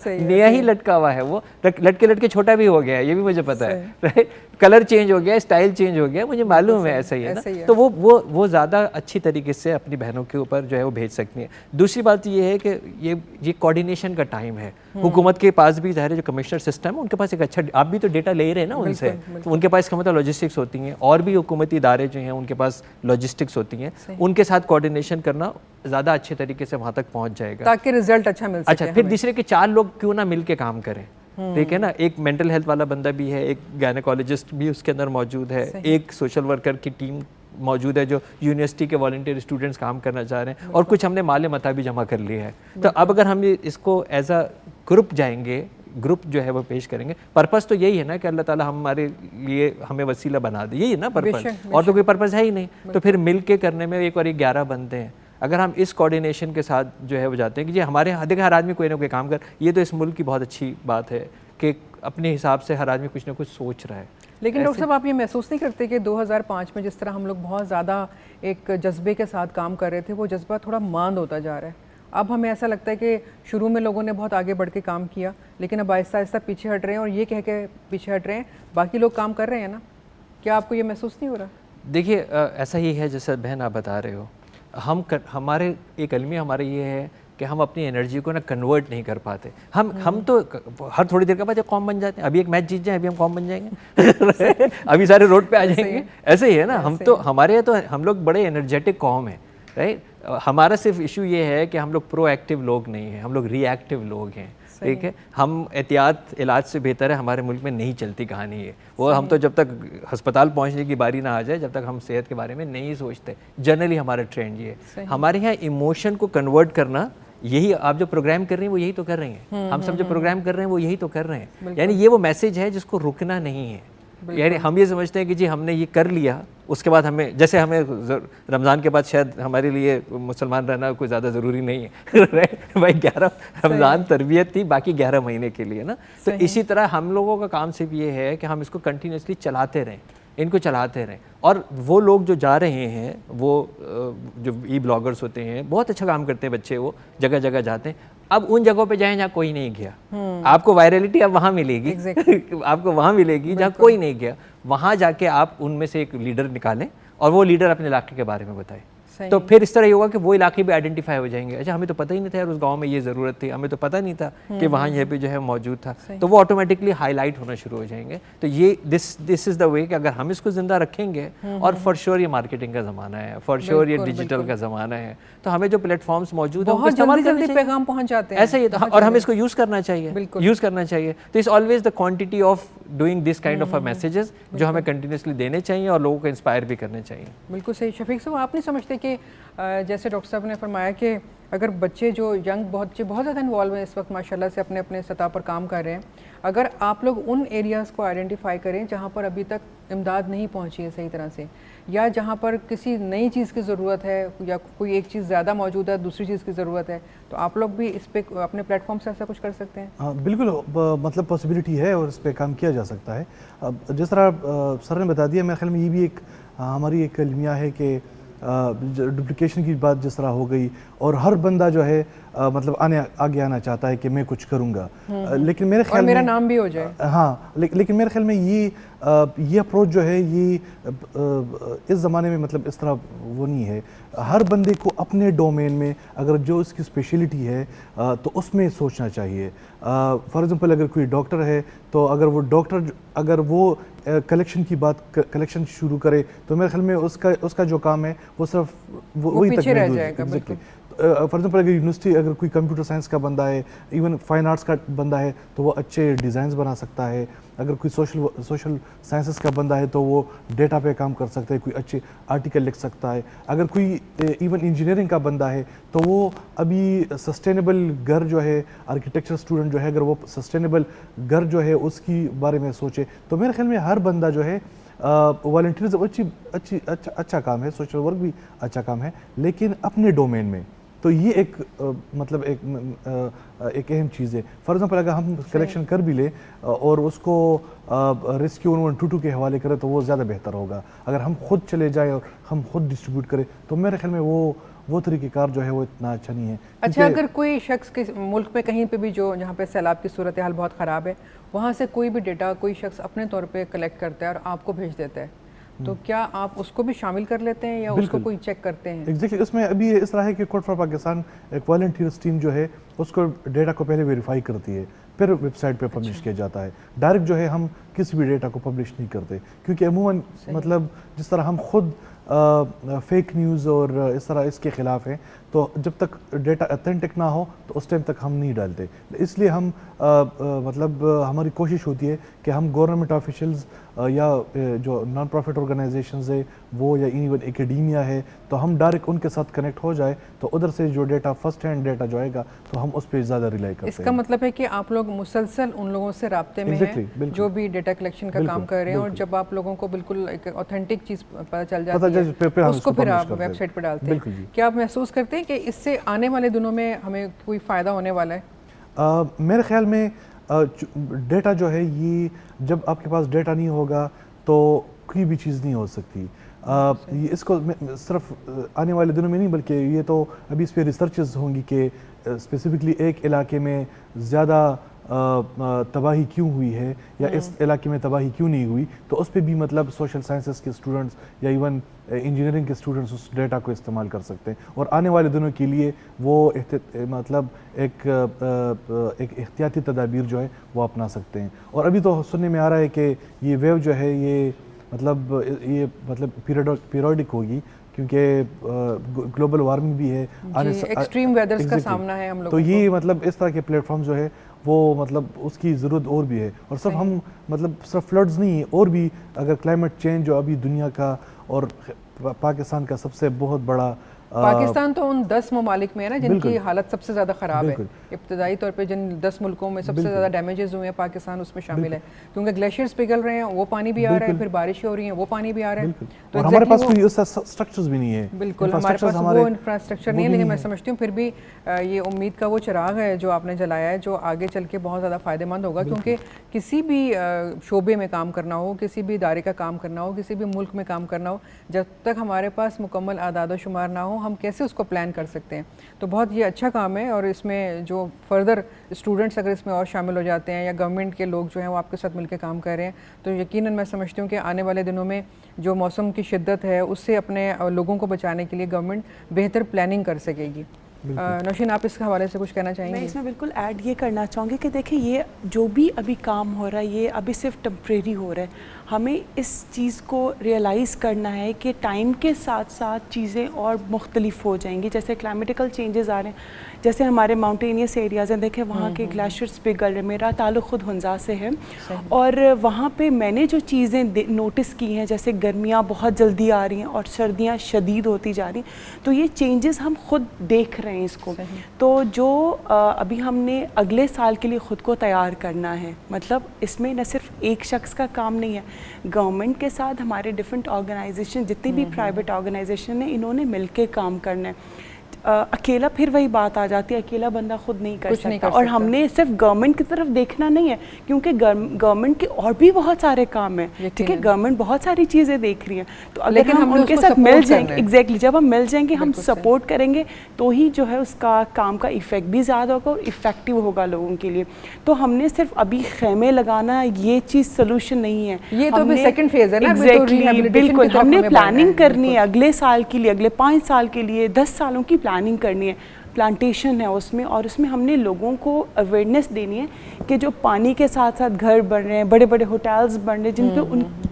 نیا ہی لٹکا ہوا ہے, وہ لٹکے چھوٹا بھی ہو گیا ہے, یہ بھی مجھے پتہ ہے. کلر چینج ہو گیا, اسٹائل چینج ہو گیا, مجھے معلوم ہے ایسا ہی ہے نا. تو وہ زیادہ اچھی طریقے سے اپنی بہنوں کے اوپر جو ہے وہ بھیج سکتی ہیں. دوسری بات یہ ہے کہ یہ کوارڈینیشن کا ٹائم ہے. حکومت کے پاس بھی ظاہر ہے جو کمشنر سسٹم ہے ان کے پاس ایک اچھا, آپ بھی تو ڈیٹا لے رہے ہیں نا ان سے, تو ان کے پاس اس کا مطلب لاجسٹکس ہوتی ہیں, اور بھی حکومتی ادارے جو ہیں ان کے پاس لاجسٹکس ہوتی ہیں, ان کے ساتھ کوارڈینیشن کرنا زیادہ اچھے طریقے سے وہاں تک پہنچ جائے گا تاکہ رزلٹ اچھا مل سکے. اچھا, پھر دوسرے کے 4 لوگ کیوں نہ مل کے کام کریں, ٹھیک ہے نا. ایک مینٹل ہیلتھ والا بندہ بھی ہے, ایک گائنیکالوجسٹ بھی اس کے اندر موجود ہے, ایک سوشل ورکر کی ٹیم موجود ہے جو یونیورسٹی کے والنٹیئر اسٹوڈنٹس کام کرنا چاہ رہے ہیں, اور کچھ ہم نے مال متا بھی جمع کر لیا ہے. تو اب اگر ہم اس کو ایز اے گروپ جائیں گے, گروپ جو ہے وہ پیش کریں گے, پرپس تو یہی ہے نا کہ اللہ تعالیٰ ہمارے لیے ہمیں وسیلہ بنا دے, یہی ہے نا پرپس, اور تو کوئی پرپس ہے ہی نہیں. تو پھر مل کے کرنے میں ایک اور 11 بنتے ہیں. اگر ہم اس کوارڈینیشن کے ساتھ جو ہے وہ جاتے ہیں کہ جی ہمارے ہر آدمی کوئی نہ کوئی کام کر, یہ تو اس ملک کی بہت اچھی بات ہے کہ اپنے حساب سے ہر آدمی کچھ نہ کچھ سوچ رہا ہے. لیکن ڈاکٹر صاحب آپ یہ محسوس نہیں کرتے کہ 2005 میں جس طرح ہم لوگ بہت زیادہ ایک جذبے کے ساتھ کام کر رہے تھے, وہ جذبہ تھوڑا ماند ہوتا جا رہا ہے؟ اب ہمیں ایسا لگتا ہے کہ شروع میں لوگوں نے بہت آگے بڑھ کے کام کیا, لیکن اب آہستہ آہستہ پیچھے ہٹ رہے ہیں, اور یہ کہہ کے پیچھے ہٹ رہے ہیں باقی لوگ کام کر رہے ہیں نا. کیا آپ کو یہ محسوس نہیں ہو رہا؟ دیکھیے ایسا ہی ہے جیسا بہن آپ بتا رہے ہو, ہمارے ایک المیہ ہمارے یہ ہے کہ ہم اپنی انرجی کو نا کنورٹ نہیں کر پاتے. ہم تو ہر تھوڑی دیر کے بعد قوم بن جاتے ہیں. ابھی ایک میچ جیت جائیں ابھی ہم قوم بن جائیں گے, ابھی سارے روڈ پہ آ جائیں گے. ایسے ہی ہے نا, ہمارے تو ہم لوگ بڑے انرجیٹک قوم ہیں, رائٹ. ہمارا صرف ایشو یہ ہے کہ ہم لوگ پرو ایکٹیو لوگ نہیں ہیں, ہم لوگ ری ایکٹیو لوگ ہیں, ٹھیک ہے. ہم احتیاط علاج سے بہتر ہے, ہمارے ملک میں نہیں چلتی کہانی ہے وہ. ہم تو جب تک ہسپتال پہنچنے کی باری نہ آ جائے, جب تک ہم صحت کے بارے میں نہیں سوچتے. جنرلی ہمارا ٹرینڈ یہ ہے. ہمارے یہاں ایموشن کو کنورٹ کرنا, یہی آپ جو پروگرام کر رہی ہیں وہ یہی تو کر رہی ہیں, ہم سب جو پروگرام کر رہے ہیں وہ یہی تو کر رہے ہیں. یعنی یہ وہ میسج ہے جس کو رکنا نہیں ہے, یعنی ہم یہ سمجھتے ہیں کہ جی ہم نے یہ کر لیا, اس کے بعد ہمیں, جیسے ہمیں رمضان کے بعد شاید ہمارے لیے مسلمان رہنا کوئی زیادہ ضروری نہیں ہے بھائی 11 رمضان تربیت تھی, باقی 11 مہینے کے لیے نا. تو اسی طرح ہم لوگوں کا کام صرف یہ ہے کہ ہم اس کو کنٹینیوسلی چلاتے رہیں, ان کو چلاتے رہیں. اور وہ لوگ جو جا رہے ہیں, وہ جو ای بلاگرز ہوتے ہیں, بہت اچھا کام کرتے ہیں بچے, وہ جگہ جگہ جاتے ہیں. اب ان جگہوں پہ جائیں جہاں کوئی نہیں گیا, آپ کو وائرلٹی اب وہاں ملے گی, آپ کو وہاں ملے گی جہاں کوئی نہیں گیا. وہاں جا کے آپ ان میں سے ایک لیڈر نکالیں اور وہ لیڈر اپنے علاقے کے بارے میں بتائے, تو پھر اس طرح یہ ہوگا کہ وہ علاقے بھی آئیڈینٹیفائی ہو جائیں گے. اچھا ہمیں تو پتہ ہی نہیں تھا یار اس گاؤں میں یہ ضرورت تھی, ہمیں تو پتہ نہیں تھا کہ وہاں یہ بھی جو ہے موجود تھا, تو وہ آٹومیٹکلی ہائی لائٹ ہونا شروع ہو جائیں گے. تو یہ دس از دا وے کہ اگر ہم اس کو زندہ رکھیں گے, اور فار شیور یہ مارکیٹنگ کا زمانہ ہے, فار شیور یہ ڈیجیٹل کا زمانہ ہے, تو ہمیں جو پلیٹ فارمز موجود ہیں بہت جلدی پیغام پہنچ جاتے ہیں ایسا ہی, اور ہمیں اس کو یوز کرنا چاہیے, یوز کرنا چاہیے. تو it's always the quantity of doing this kind of messages جو ہمیں کنٹینیوسلی دینے چاہیے اور لوگوں کو انسپائر بھی کرنے چاہیے. بالکل صحیح. شفیق صاحب, آپ نہیں سمجھتے کہ جیسے ڈاکٹر صاحب نے فرمایا کہ اگر بچے جو ینگ بہت زیادہ انوالو ہیں اس وقت ماشاءاللہ سے, اپنے اپنے سطح پر کام کر رہے ہیں, اگر آپ لوگ ان ایریاز کو آئیڈینٹیفائی کریں جہاں پر ابھی تک امداد نہیں پہنچی ہے صحیح طرح سے, یا جہاں پر کسی نئی چیز کی ضرورت ہے, یا کوئی ایک چیز زیادہ موجود ہے, دوسری چیز کی ضرورت ہے, تو آپ لوگ بھی اس پہ اپنے پلیٹ فارم سے ایسا کچھ کر سکتے ہیں. ہاں بالکل, مطلب پاسبلٹی ہے اور اس پہ کام کیا جا سکتا ہے. جس طرح سر نے بتا دیا, میرے خیال میں یہ بھی ایک ہماری ایک المیہ ہے کہ ڈپلیکیشن کی بات جس طرح ہو گئی, اور ہر بندہ جو ہے مطلب آگے آنا چاہتا ہے کہ میں کچھ کروں گا, لیکن میرے خیال میں میرا نام بھی ہو جائے. ہاں, لیکن میرے خیال میں یہ اپروچ جو ہے یہ اس زمانے میں مطلب اس طرح وہ نہیں ہے. ہر بندے کو اپنے ڈومین میں اگر جو اس کی اسپیشلٹی ہے تو اس میں سوچنا چاہیے. فار ایگزامپل اگر کوئی ڈاکٹر ہے تو اگر وہ ڈاکٹر اگر وہ کلیکشن کی بات کلیکشن شروع کرے تو میرے خیال میں اس کا جو کام ہے وہ صرف وہی تک محدود ہے. فار ایگزامپل اگر یونیورسٹی اگر کوئی کمپیوٹر سائنس کا بندہ ہے, ایون فائن آرٹس کا بندہ ہے, تو وہ اچھے ڈیزائنز بنا سکتا ہے. اگر کوئی سوشل سائنسز کا بندہ ہے تو وہ ڈیٹا پہ کام کر سکتا ہے, کوئی اچھے آرٹیکل لکھ سکتا ہے. اگر کوئی ایون انجینئرنگ کا بندہ ہے تو وہ ابھی سسٹینیبل گھر جو ہے, آرکیٹیکچر اسٹوڈنٹ جو ہے, اگر وہ سسٹینیبل گھر جو ہے اس کی بارے میں سوچے, تو میرے خیال میں ہر بندہ جو ہے والنٹیئرزم اچھا کام ہے, سوشل ورک بھی اچھا کام ہے, لیکن اپنے ڈومین میں. تو یہ ایک مطلب ایک اہم چیز ہے. فار ایگزامپل اگر ہم کلیکشن کر بھی لیں اور اس کو ریسکیو 1122 کے حوالے کریں تو وہ زیادہ بہتر ہوگا. اگر ہم خود چلے جائیں اور ہم خود ڈسٹریبیوٹ کریں تو میرے خیال میں وہ طریقہ کار جو ہے وہ اتنا اچھا نہیں ہے. اچھا, اگر کوئی شخص ملک میں کہیں پہ بھی جہاں پہ سیلاب کی صورتحال بہت خراب ہے, وہاں سے کوئی بھی ڈیٹا کوئی شخص اپنے طور پہ کلیکٹ کرتا ہے اور آپ کو بھیج دیتا ہے, تو کیا آپ اس کو بھی شامل کر لیتے ہیں یا اس کو کوئی چیک کرتے ہیں؟ ایگزیکٹلی, اس میں ابھی اس طرح ہے کہ کوڈ فار پاکستان ایک والنٹیئرس ٹیم جو ہے اس کو ڈیٹا کو پہلے ویریفائی کرتی ہے, پھر ویب سائٹ پہ پبلش کیا جاتا ہے. ڈائریکٹ جو ہے ہم کسی بھی ڈیٹا کو پبلش نہیں کرتے, کیونکہ عموماً مطلب جس طرح ہم خود فیک نیوز اور اس طرح اس کے خلاف ہیں, تو جب تک ڈیٹا اتھینٹک نہ ہو تو اس ٹائم تک ہم نہیں ڈالتے. اس لیے ہم مطلب ہماری کوشش ہوتی ہے کہ ہم گورنمنٹ آفیشلز یا جو نان پروفٹ آرگنائزیشنز ہے وہ, یا ایون اکیڈیمیا ہے, تو ہم ڈائریکٹ ان کے ساتھ کنیکٹ ہو جائے تو ادھر سے جو ڈیٹا فرسٹ ہینڈ ڈیٹا جو آئے گا تو ہم اس پہ زیادہ ریلائی کرتے ہیں. اس کا مطلب ہے کہ آپ لوگ مسلسل ان لوگوں سے رابطے میں ہیں جو بھی ڈیٹا کلیکشن کا کام کر رہے ہیں, اور جب آپ لوگوں کو بالکل ایک اوتھینٹک چیز پتہ چل جاتی ہے اس کو پھر آپ ویب سائٹ پہ ڈالتے ہیں. کیا آپ محسوس کرتے ہیں کہ اس سے آنے والے دنوں میں ہمیں کوئی فائدہ ہونے والا ہے؟ میرے خیال میں ڈیٹا جو ہے یہ جب آپ کے پاس ڈیٹا نہیں ہوگا تو کوئی بھی چیز نہیں ہو سکتی. اس کو صرف آنے والے دنوں میں نہیں بلکہ یہ تو ابھی اس پہ ریسرچز ہوں گی کہ اسپیسیفکلی ایک علاقے میں زیادہ تباہی کیوں ہوئی ہے یا اس علاقے میں تباہی کیوں نہیں ہوئی, تو اس پہ بھی مطلب سوشل سائنسز کے اسٹوڈنٹس یا ایون انجینئرنگ کے اسٹوڈنٹس اس ڈیٹا کو استعمال کر سکتے ہیں, اور آنے والے دنوں کے لیے وہ مطلب ایک احتیاطی تدابیر جو ہے وہ اپنا سکتے ہیں. اور ابھی تو سننے میں آ رہا ہے کہ یہ ویو جو ہے یہ مطلب پیریوڈک ہوگی, کیونکہ گلوبل وارمنگ بھی ہے, ایکسٹریم ویدرز کا سامنا ہے ہم لوگوں کو. تو یہ مطلب اس طرح کے پلیٹ فارم جو ہے وہ مطلب اس کی ضرورت اور بھی ہے. اور صرف ہم مطلب صرف فلڈز نہیں, اور بھی اگر کلائمیٹ چینج جو ابھی دنیا کا اور پاکستان کا سب سے بہت بڑا پاکستان تو ان 10 ممالک میں ہے نا جن کی حالت سب سے زیادہ خراب ہے. ابتدائی طور پہ جن 10 ملکوں میں سب سے زیادہ ڈیمیجز ہوئے ہیں پاکستان اس میں شامل ہے, کیونکہ گلیشیئرز پگھل رہے ہیں, وہ پانی بھی آ رہا ہے, پھر بارشیں ہو رہی ہیں, وہ پانی بھی آ رہا ہے. تو اور ہمارے پاس کوئی ایسا اسٹرکچرز بھی نہیں ہے. بالکل ہمارے پاس وہ انفراسٹرکچر نہیں ہے, لیکن میں سمجھتی ہوں پھر بھی یہ امید کا وہ چراغ ہے جو آپ نے جلایا ہے, جو آگے چل کے بہت زیادہ فائدہ مند ہوگا. کیونکہ کسی بھی شعبے میں کام کرنا ہو, کسی بھی ادارے کا کام کرنا ہو, کسی بھی ملک میں کام کرنا ہو, جب تک ہمارے پاس مکمل اعداد و شمار نہ ہو ہم کیسے اس کو پلان کر سکتے ہیں. تو بہت یہ اچھا کام ہے, اور اس میں جو فردر اسٹوڈنٹس اگر اس میں اور شامل ہو جاتے ہیں یا گورنمنٹ کے لوگ جو ہیں وہ آپ کے ساتھ مل کے کام کر رہے ہیں, تو یقیناً میں سمجھتی ہوں کہ آنے والے دنوں میں جو موسم کی شدت ہے اس سے اپنے لوگوں کو بچانے کے لیے گورنمنٹ بہتر پلاننگ کر سکے گی. نوشین, آپ اس کے حوالے سے کچھ کہنا چاہیں گے؟ میں اس میں بالکل ایڈ یہ کرنا چاہوں گی کہ دیکھیں یہ جو بھی ابھی کام ہو رہا ہے یہ ابھی صرف ٹمپریری ہو رہا ہے. ہمیں اس چیز کو ریئلائز کرنا ہے کہ ٹائم کے ساتھ ساتھ چیزیں اور مختلف ہو جائیں گی. جیسے کلائمیٹیکل چینجز آ رہے ہیں, جیسے ہمارے ماؤنٹینیس ایریاز ہیں, دیکھیں وہاں کے گلیشیئرز پگھل رہے ہیں. میرا تعلق خود ہنزا سے ہے, اور وہاں پہ میں نے جو چیزیں نوٹس کی ہیں, جیسے گرمیاں بہت جلدی آ رہی ہیں اور سردیاں شدید ہوتی جا رہی ہیں, تو یہ چینجز ہم خود دیکھ رہے ہیں اس کو. تو جو ابھی ہم نے اگلے سال کے لیے خود کو تیار کرنا ہے, مطلب اس میں نہ صرف ایک شخص کا کام نہیں ہے, گورنمنٹ کے ساتھ ہمارے ڈفرینٹ آرگنائزیشن جتنی بھی پرائیویٹ آرگنائزیشن ہیں انہوں نے مل کے کام کرنا ہے. اکیلا پھر وہی بات آ جاتی ہے, اکیلا بندہ خود نہیں کر سکتا. اور ہم نے صرف گورنمنٹ کی طرف دیکھنا نہیں ہے, کیونکہ گورنمنٹ کے اور بھی بہت سارے کام ہیں, ٹھیک ہے, گورنمنٹ بہت ساری چیزیں دیکھ رہی ہیں. تو اگر ہم ان کے ساتھ مل جائیں گے, ایگزیکٹلی جب ہم مل جائیں گے, ہم سپورٹ کریں گے, تو ہی جو ہے اس کا کام کا ایفیکٹ بھی زیادہ ہوگا اور افیکٹو ہوگا لوگوں کے لیے. تو ہم نے صرف ابھی خیمے لگانا یہ چیز سولوشن نہیں ہے, یہ تو ابھی سیکنڈ فیز ہے نا. ایگزیکٹلی, بالکل ہم نے پلاننگ کرنی ہے اگلے سال کے لیے, اگلے 5 سال کے لیے, 10 سالوں کی پلاننگ کرنی ہے. پلانٹیشن ہے اس میں, اور اس میں ہم نے لوگوں کو اویئرنیس دینی ہے کہ جو پانی کے ساتھ ساتھ گھر بن رہے ہیں, بڑے بڑے ہوٹلز بن رہے ہیں جن پہ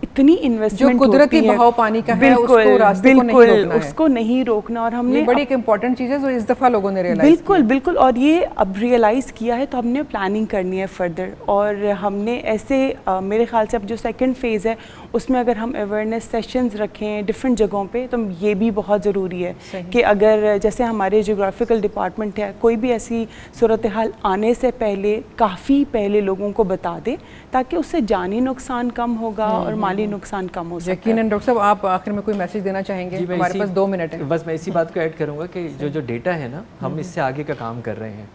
اتنی انویسٹمنٹ جو قدرتی بہاؤ پانی کا ہے بالکل اس کو نہیں روکنا. اور ہم نے بڑی ایک امپورٹنٹ چیز ہے جو اس دفعہ لوگوں نے ریئلائز بالکل اور یہ اب ریئلائز کیا ہے, تو ہم نے پلاننگ کرنی ہے فردر. اور ہم نے ایسے میرے خیال سے اب جو سیکنڈ فیز ہے اس میں اگر ہم اویئرنیس سیشنز رکھیں ڈفرینٹ جگہوں پہ, تو یہ بھی بہت ضروری ہے کہ اگر جیسے ہمارے جغرافیکل ڈپارٹمنٹ ہے, کوئی بھی ایسی صورتحال آنے سے پہلے کافی پہلے لوگوں کو بتا دے, تاکہ اس سے جانی نقصان کم ہوگا اور مالی نقصان کم ہو سکتا ہے. یقیناً. ڈاکٹر صاحب, آپ آخر میں کوئی میسج دینا چاہیں گے؟ ہمارے پاس 2 منٹ ہے. بس میں اسی بات کو ایڈ کروں گا کہ جو ڈیٹا ہے نا, ہم اس سے آگے کا کام کر رہے ہیں.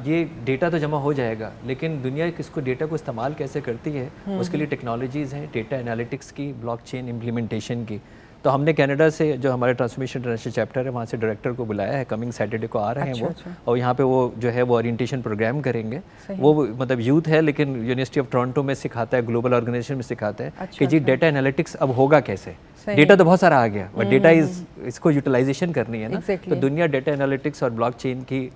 یہ ڈیٹا تو جمع ہو جائے گا, لیکن دنیا اس کو ڈیٹا کو استعمال کیسے کرتی ہے اس کے لیے ٹیکنالوجیز ہیں, ڈیٹا انالیٹکس کی, بلاک چین امپلیمنٹیشن کی. تو ہم نے کینیڈا سے جو ہمارے ٹرانسمیشن انٹرنیشنل چیپٹر ہے وہاں سے ڈائریکٹر کو بلایا ہے, کمنگ سیٹرڈے کو آ رہے ہیں وہ, اور یہاں پہ وہ جو ہے وہ اورینٹیشن پروگرام کریں گے. وہ مطلب یوتھ ہے لیکن یونیورسٹی آف ٹورنٹو میں سکھاتا ہے, گلوبل آرگنائزیشن میں سکھاتا ہے کہ جی ڈیٹا انالیٹکس اب ہوگا کیسے. ڈیٹا تو بہت سارا آ گیا, بٹ ڈیٹا اس کو یوٹیلائزیشن کرنی ہے نا. تو دنیا ڈیٹا انالیٹکس اور بلاک چین کی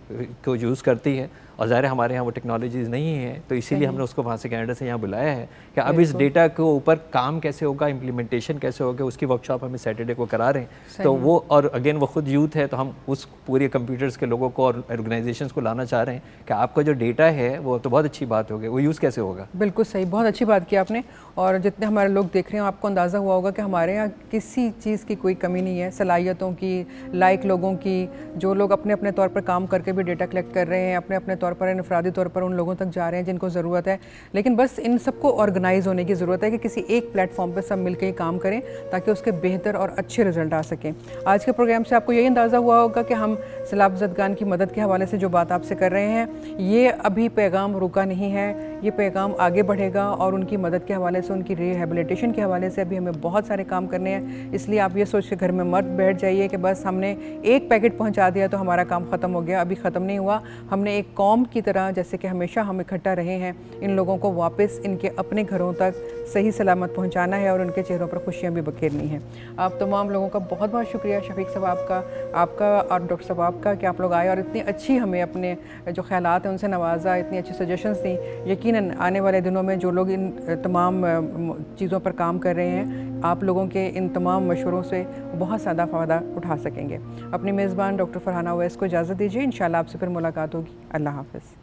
کو یوز کرتی ہے, اور ظاہر ہمارے یہاں وہ ٹیکنالوجیز نہیں ہیں, تو اسی لیے ہم نے اس کو وہاں سے کینیڈا سے یہاں بلایا ہے کہ اب اس ڈیٹا کے اوپر کام کیسے ہوگا, امپلیمنٹیشن کیسے ہوگا, اس کی ورکشاپ ہمیں سیٹرڈے کو کرا رہے ہیں. تو وہ, اور اگین وہ خود یوتھ ہے, تو ہم اس پورے کمپیوٹرز کے لوگوں کو اور آرگنائزیشنس کو لانا چاہ رہے ہیں کہ آپ کا جو ڈیٹا ہے وہ تو بہت اچھی بات ہوگی, وہ یوز کیسے ہوگا. بالکل صحیح, بہت اچھی بات کی آپ نے. اور جتنے ہمارے لوگ دیکھ رہے ہیں آپ کو اندازہ ہوا ہوگا کہ ہمارے یہاں کسی چیز کی کوئی کمی نہیں ہے, صلاحیتوں کی, لائق لوگوں کی, جو لوگ اپنے اپنے طور پر کام کر کے بھی ڈیٹا کلیکٹ کر رہے ہیں, اپنے اپنے طور پر انفرادی طور پر ان لوگوں تک جا رہے ہیں جن کو ضرورت ہے. لیکن بس ان سب کو آرگنائز ہونے کی ضرورت ہے کہ کسی ایک پلیٹ فارم پہ سب مل کے کام کریں تاکہ اس کے بہتر اور اچھے رزلٹ آ سکیں. آج کے پروگرام سے آپ کو یہی اندازہ ہوا ہوگا کہ ہم سیلاب زدگان کی مدد کے حوالے سے جو بات آپ سے کر رہے ہیں, یہ ابھی پیغام رکا نہیں ہے, یہ پیغام آگے بڑھے گا, اور ان کی مدد کے حوالے سے, ان کی ریہیبلیٹیشن کے حوالے سے ابھی ہمیں بہت سارے کام کرنے ہیں. اس لیے آپ یہ سوچ کے گھر میں مت بیٹھ جائیے کہ بس ہم نے ایک پیکٹ پہنچا دیا تو ہمارا کام ختم ہو گیا. ابھی ختم نہیں ہوا. ہم نے ایک قوم کی طرح, جیسے کہ ہمیشہ ہم اکٹھا رہے ہیں, ان لوگوں کو واپس ان کے اپنے گھروں تک صحیح سلامت پہنچانا ہے اور ان کے چہروں پر خوشیاں بھی بکھیرنی ہیں. آپ تمام لوگوں کا بہت بہت شکریہ, شفیق صاحب آپ کا اور ڈاکٹر صاحب آپ کا, کہ آپ لوگ آئے اور اتنی اچھی ہمیں اپنے جو خیالات ہیں ان سے نوازا, اتنی اچھی سجیشنز دیں. یقیناً آنے والے دنوں میں جو لوگ ان تمام چیزوں پر کام کر رہے ہیں, آپ لوگوں کے ان تمام مشوروں سے بہت زیادہ فائدہ اٹھا سکیں گے. اپنی میزبان ڈاکٹر فرحانہ اویس کو اجازت دیجیے, انشاءاللہ آپ سے پھر ملاقات ہوگی. اللہ حافظ.